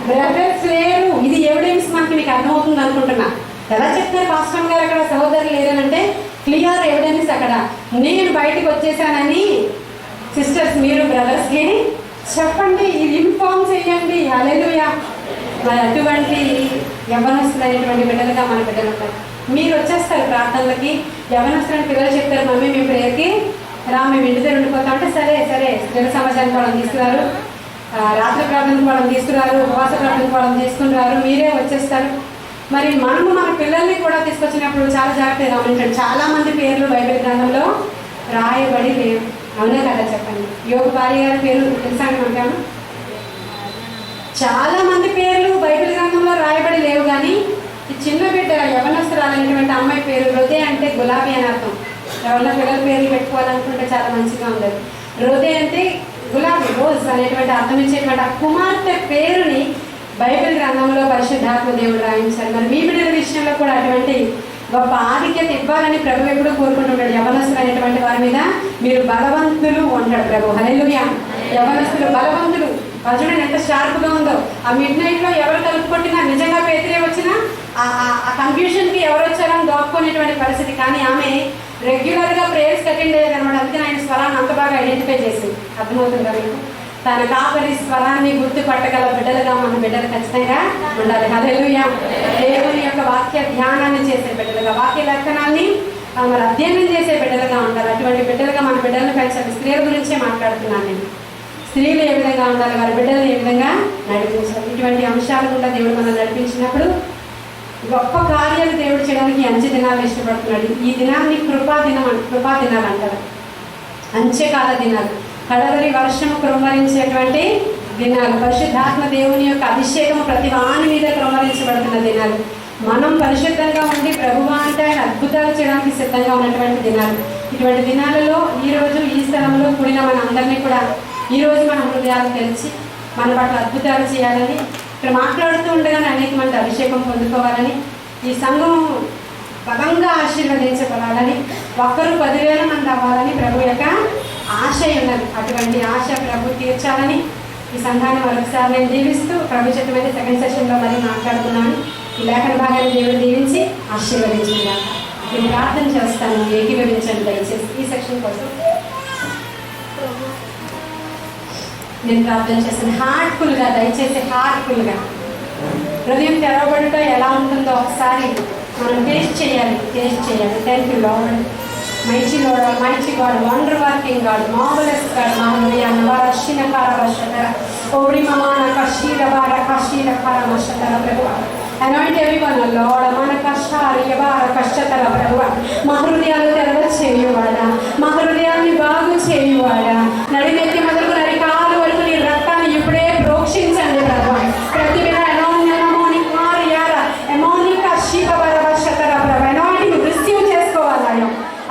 బ్రదర్స్ లేరు. ఇది ఎవిడెన్స్ మనకి మీకు అర్థమవుతుంది అనుకుంటున్నా. ఎలా చెప్తారు పాస్టర్ గారు అక్కడ సహోదరులు లేరనంటే క్లియర్ ఎవిడెన్స్ అక్కడ. నేను బయటకు వచ్చేసానని సిస్టర్స్ మీరు బ్రదర్స్కి చెప్పండి, ఇది ఇన్ఫార్మ్ చేయండి. హల్లెలూయా. మరి అటువంటి యవ్వనస్తులైనటువంటి బిడ్డలుగా మన బిడ్డలు ఉంటారు. మీరు వచ్చేస్తారు ప్రార్థనలకి. యవ్వనస్తులైన పిల్లలు చెప్తారు మమ్మీ మేము ప్రేయర్కి రా, మేము ఇంటి దగ్గర ఉండిపోతాం అంటే సరే జన సమాజానికి వాళ్ళని తీసుకురారు, రాత్రి ప్రార్థనకు వాళ్ళని తీసుకురారు, ఉపవాస ప్రార్థనకు వాళ్ళని తీసుకురారు, మీరే వచ్చేస్తారు. మరి మనము మన పిల్లల్ని కూడా తీసుకొచ్చినప్పుడు చాలా జాగ్రత్తగా గమనించండి. చాలా మంది పేర్లు బైబిల్ గ్రంథంలో రాయబడి లేవు. అవునా కదా చెప్పండి. యోగ భార్య గారి పేరు తెలుసా అండి మనకేమో? చాలా మంది పేర్లు బైబిల్ గ్రంథంలో రాయబడి లేవు. కానీ ఈ చిన్న బిడ్డ యవనస్తురాలైనటువంటి అమ్మాయి పేరు హృదయ అంటే గులాబీ అని అర్థం. ఎవరైనా పిల్లల పేర్లు పెట్టుకోవాలనుకుంటే చాలా మంచిగా ఉండదు. హృదయ అంటే గులాబీ, రోజ్ అనేటువంటి అర్థం ఇచ్చేటువంటి ఆ కుమార్తె పేరుని బైబిల్ గ్రంథంలో పరిశుద్ధాత్మ దేవుడు రాయించారు. మరి మీ బిడ్డల విషయంలో కూడా అటువంటి గొప్ప ఆధిక్యత ఇవ్వాలని ప్రభు ఎప్పుడూ కోరుకుంటుంటాడు. యవనస్తులు అనేటువంటి వారి మీద మీరు బలవంతులు ఉంటాడు ప్రభు. హల్లెలూయా. యవనస్తులు బలవంతులు. చూడండి ఎంత షార్ప్గా ఉందో. ఆ మిడ్ నైట్లో ఎవరు తలుపు కొట్టినా నిజంగా పేతురే వచ్చినా ఆ కన్ఫ్యూషన్కి ఎవరు వచ్చారని దోక్కునేటువంటి పరిస్థితి. కానీ ఆమె రెగ్యులర్గా ప్రేయర్స్ అటెండ్ అయ్యేది అనమాట. అందుకని ఆయన స్వరాన్ని అంత బాగా ఐడెంటిఫై చేసింది. అర్థమవుతుందా మీకు? తన కాపరి స్వరాన్ని గుర్తుపట్టగల బిడ్డలుగా మన బిడ్డలు ఖచ్చితంగా ఉండాలి. హల్లెలూయా. దేవుని యొక్క వాక్య ధ్యానాన్ని చేసే బిడ్డలుగా, వాక్య లక్షణాన్ని మరి అధ్యయనం చేసే బిడ్డలుగా ఉండాలి. అటువంటి బిడ్డలుగా మన బిడ్డలను పెంచాలి. స్త్రీల గురించే మాట్లాడుతున్నాను నేను. స్త్రీలు ఏ విధంగా ఉండాలి, వారి బిడ్డలను ఏ విధంగా నడిపించాలి, ఇటువంటి అంశాలు కూడా దేవుడు మనం నడిపించినప్పుడు గొప్ప కార్యాలు దేవుడు చేయడానికి అంచె దినాలు ఇష్టపడుతున్నాడు. ఈ దినాన్ని కృపా దినాలు అంటారు. అంచెకాల దినాలు, కడవరి వర్షము కృమ్మరించేటువంటి దినాలు, పరిశుద్ధాత్మ దేవుని యొక్క అభిషేకం ప్రతి వాని మీద కృమ్మరించబడుతున్న దినాలు, మనం పరిశుద్ధంగా ఉండి ప్రభువా అంటే ఆయన అద్భుతాలు చేయడానికి సిద్ధంగా ఉన్నటువంటి దినాలు. ఇటువంటి దినాలలో ఈరోజు ఈ స్థలంలో కూడిన మన అందరినీ కూడా ఈరోజు మన హృదయాలు తెలిసి మన పట్ల అద్భుతాలు చేయాలని, ఇక్కడ మాట్లాడుతూ ఉండగానే అనేక మంది అభిషేకం పొందుకోవాలని, ఈ సంఘం బలంగా ఆశీర్వదించబడాలని, ఒక్కరు 10,000 మంది అవ్వాలని ప్రభు యొక్క ఆశ ఉన్నది. అటువంటి ఆశ ప్రభు తీర్చాలని ఈ సంఘాన్ని మరొకసారి నేను దీవిస్తూ ప్రభు చిత్తమైతే సెకండ్ సెషన్లో మరి మాట్లాడుతున్నాను. ఈ లేఖన భాగాన్ని దేవుడు దీవించి ఆశీర్వదించింది. నేను ప్రార్థన చేస్తాను, ఏకీభవించండి దయచేసి. ఈ సెక్షన్ కోసం నేను ప్రార్థన చేస్తాను. హార్ట్ఫుల్గా, దయచేసి హార్ట్ఫుల్గా హృదయం తెరవబడుట ఎలా ఉంటుందో ఒకసారి మనం టేస్ట్ చేయాలి. Thank you Lord, mighty Lord, mighty God, wonder working God, marvellous God, మహనీయాన వరక్షిణ కారవశతర ఓడి మమాన కషీర వార కషీర కారవశతర ప్రభువా. Anoint everyone, Lord. మన కష్టాలు యవార కష్టతర ప్రభువా. మా హృదయాలు తెరవ చేయువాడా, మా హృదయాన్ని బాగు చేయువాడా. నడినెత్తి మొదలు నరికాలు వరకు నీ రక్తాన్ని ఇప్పుడే ప్రోక్షించండి ప్రభువా. ప్రతి మీద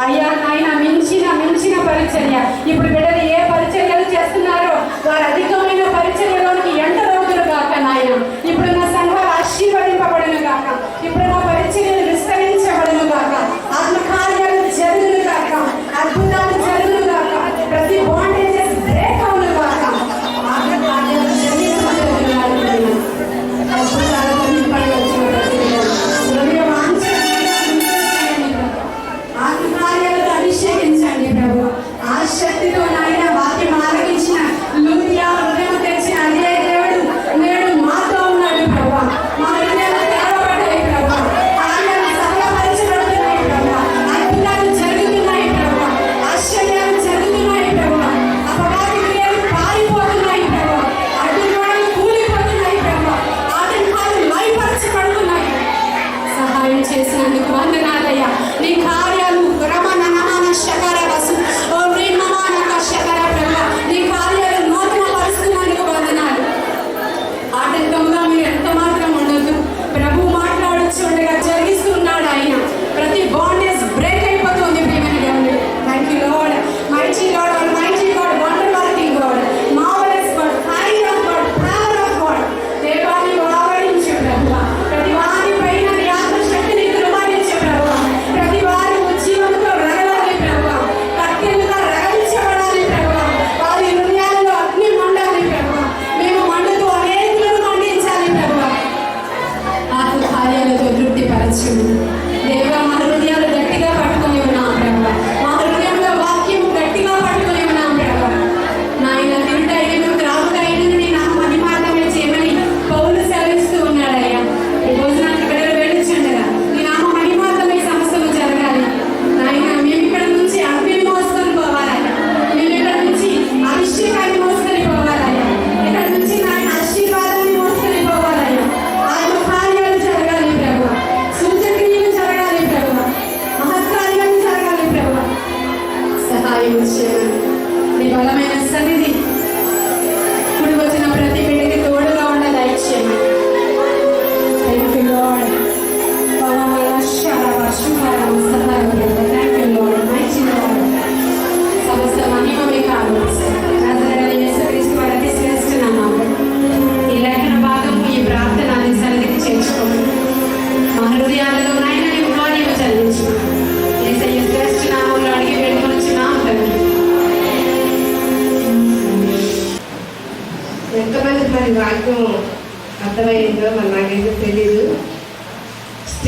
అయ్యా నాయన మించిన పరిచర్య. ఇప్పుడు బిడ్డలు ఏ పరిచర్యలు చేస్తున్నారో వారు అధికమైన పరిచర్యలోనికి ఎంత రోజులు కాక నాయన. ఇప్పుడు నా సంఘాలు ఆశీర్వదింపబడును కాక, ఇప్పుడు నా పరిచర్యలు విస్తరించబడును కాక, ఆత్మకార్యాలు జరుగును కాక, అద్భుతాలు జరుగును కాక, ప్రతి బాండేజెస్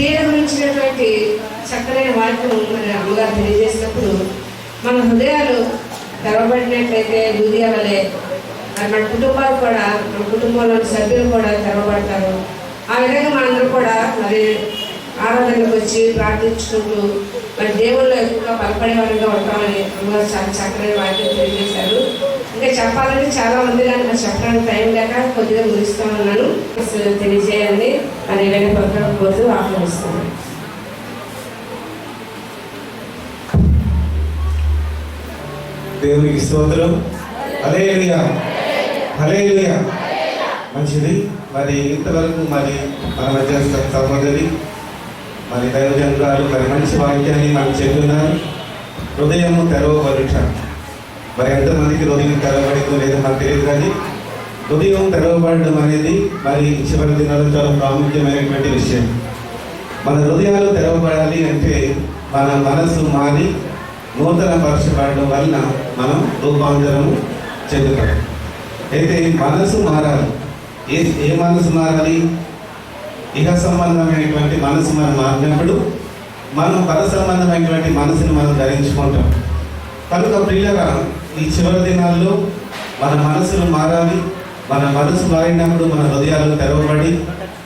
స్త్రీల గురించినటువంటి చక్కనైన వాక్యం మరి అమ్మగారు తెలియజేసినప్పుడు మన హృదయాలు తెరవబడినట్లయితే దూదియా వలె మన కుటుంబాలు కూడా, మన కుటుంబంలోని సభ్యులు కూడా తెరవబడతారు. ఆ విధంగా మనందరూ కూడా మరి ఆరాధనకు వచ్చి ప్రార్థించుకుంటూ మరి దేవుళ్ళు ఎక్కువగా బలపడే వారిగా ఉంటామని అమ్మగారు చాలా చక్కని వాక్యం తెలియజేశారు. ఇంకా చెప్పాలంటే చాలా ఉంది, కానీ నాకు చెప్పడానికి టైం లేక కొద్దిగా ముగిస్తూ ఉన్నాను. తెలియజేయండి మరి ఏదైనా పక్కకపోతూ ఆహ్వానిస్తాను. దేవునికి స్తోత్రం. హల్లెలూయా, హల్లెలూయా. మంచిది. మరి ఇంతవరకు మరి మన మధ్య సహోదరి మరి దైవజనురాలు మరి మంచి వాక్యాన్ని మనం చెప్తున్నారు. హృదయము తెరవబడుట. మరి ఎంతమందికి హృదయం తెరవబడిందో లేదో మనకు తెలియదు, కానీ హృదయం తెరవబడడం అనేది మరి చివరి దినాల్లో చాలా ప్రాముఖ్యమైనటువంటి విషయం. మన హృదయాలు తెరవబడాలి అంటే మన మనసు మారి నూతన పరచబడడం వలన మనం రూపాంతరము చెందుతాం. అయితే మనసు మారాలి. ఏ మనసు మారాలి? ఇహ సంబంధమైనటువంటి మనసు మనం మారినప్పుడు మనం పర సంబంధమైనటువంటి మనసును మనం ధరించుకుంటాం. కనుక ప్రియులరా, ఈ చివరి దినాల్లో మన మనసును మారాలి. మన మనసు మారినప్పుడు మన హృదయాలు తెరవబడి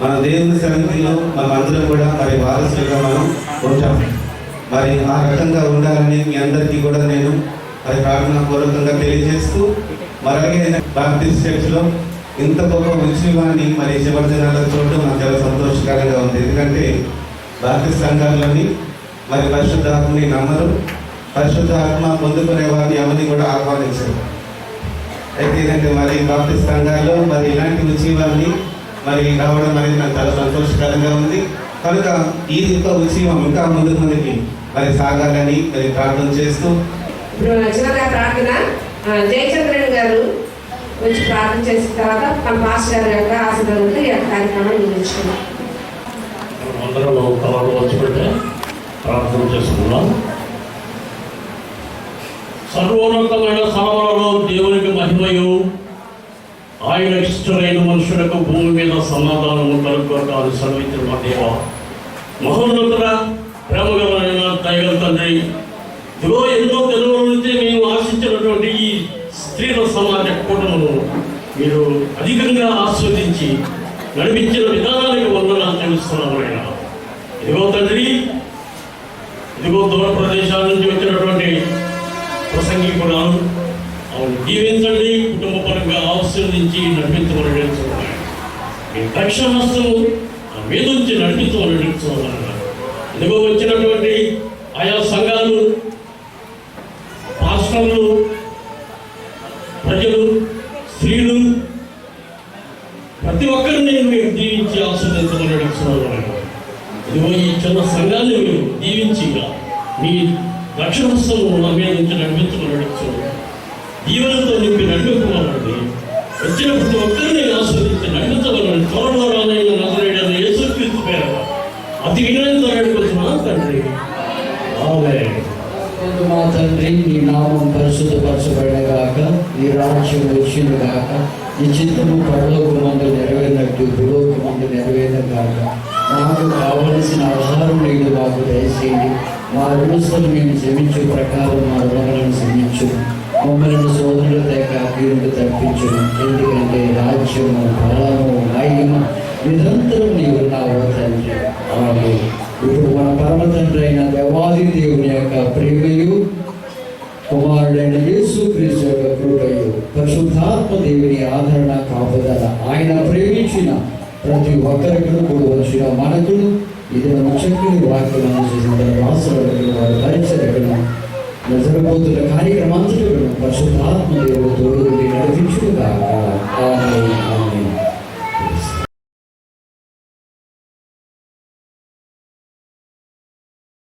మన దేవుని సన్నిధిలో మనం అందరం కూడా మరి వారసులుగా మనం ఉంటాం. మరి ఆ రకంగా ఉండాలని మీ అందరికీ కూడా నేను మరి ప్రార్థనాపూర్వకంగా తెలియజేస్తూ, మరి అలాగే బాప్టిస్ట్ చర్చ్లో ఇంత గొప్ప ఉత్సవాన్ని మరి చివరి దినాల్లో చూడడం నాకు చాలా సంతోషకరంగా ఉంది. ఎందుకంటే బాప్టిస్ట్ సంఘాల్లోని మరి పరిశుద్ధాత్మని నమ్మరు, పరిశుద్ధాత్మ పొందుకునే వారిని ఎవరిని కూడా ఆహ్వానించరు. అయితే ఏంటంటే మరి బాప్టిస్ట్ సంఘాల్లో మరి ఇలాంటి ఉత్సవాన్ని మరి రావడం అనేది నాకు చాలా సంతోషకరంగా ఉంది. కనుక ఈ యొక్క ఉత్సవం ఇంకా ముందుకి మరి సాగాలని మరి ప్రార్థన చేస్తూ ఇప్పుడు చివరిగా ప్రార్థన జయచంద్రన్ గారు వచ్చి ప్రార్థన చేసిన తర్వాత మన పాస్టర్ గారి యొక్క ఆశీర్వాదంతో ఈ యొక్క కార్యక్రమాన్ని నిర్వహించుకున్నాం. అందరం కళలో వచ్చిపెట్టే ప్రార్థన చేసుకున్నాం. సర్వోన్నతమైన స్థలములలో దేవునికి మహిమయు, ఆయన ఇష్టమైన మనుషులకు భూమి మీద సమాధానము కలుగుతాను సెలవించిన దేవ, మహోన్నతుడ, ప్రేమగలైన దయగల తండ్రి, ఇదిగో ఎన్నో తెలుగుల నుంచి మేము ఆశించినటువంటి ఈ స్త్రీల సమాజ కూటమును మీరు అధికంగా ఆస్వాదించి నడిపించిన విధానానికి వందనాలు తెలుస్తున్నాము. ఆయన ఇదిగో తండ్రి, ఇదిగో దూర ప్రదేశాల నుంచి వచ్చినటువంటి ప్రసంగికురాలు అవును దీవించండి, కుటుంబ పరంగా ఆశీర్వదించి నడిపించమని నేర్చుకున్నాను. మీ రక్షణస్తము మీద నుంచి నడిపించమని నేర్చుకున్నాను. ఇదిగో వచ్చినటువంటి ఆయా సంఘాలు, పాస్టర్లు, ప్రజలు, స్త్రీలు ప్రతి ఒక్కరిని మీరు దీవించి ఆశీర్వదించమని నేర్చుకున్నాను. ఇదిగో ఈ చిన్న సంఘాన్ని మీరు దీవించి మీ రక్షణస్తము నా మీద నుంచి నడిపించమని నేర్చుకున్నాను. దీవెనతో నింపి నడిపించమనండి. వచ్చిన ప్రతి ఒక్కరిని ఆస్వాదించి నడిపించమని త్వరలో రానైన నజరేయుడైన యేసుక్రీస్తు పేరట అతి వినయంతో నడిపించమని తండ్రి. ఆమేన్. మా తండ్రి, నీ నామం పరిశుద్ధపరచబడగాక, నీ రాజ్యం వచ్చింది గాక, నీ చిత్తము పరలోకమందు నెరవేరినట్టు భూలోకమందు నెరవేరిన గాక. మాకు కావలసిన ఆహారం నీడు మాకు దయచేయండి. మా రుణస్తులు మేము క్షమించు ప్రకారం మా రుణాలను క్షమించు. మమ్మల్ని సోదరుల దేక కీడుకు తప్పించు. ఎందుకంటే రాజ్యము, బలము, మహిమ నిరంతరం నీవు ఉన్నావు తండ్రి. ఆమేన్. ఇప్పుడు మన పరమ తండ్రి అయిన దేవాది దేవుని యొక్క ప్రేమయు, కుమారుడైన యేసుక్రీస్తు యొక్క కృపయు, పరిశుద్ధాత్మ దేవుని ఆదరణ కాపుదల, ఆయన ప్రేమించిన ప్రతి ఒక్కరికి కూడా వచ్చిన మనకును ఇది చక్కని వాక్యం చేసిన రాష్ట్రాలకు వారి పరిచయలను జరగబోతున్న కార్యక్రమాంతటను పరిశుద్ధాత్మ దేవుడు తోడు నడిపించుగాక. ఆమేన్.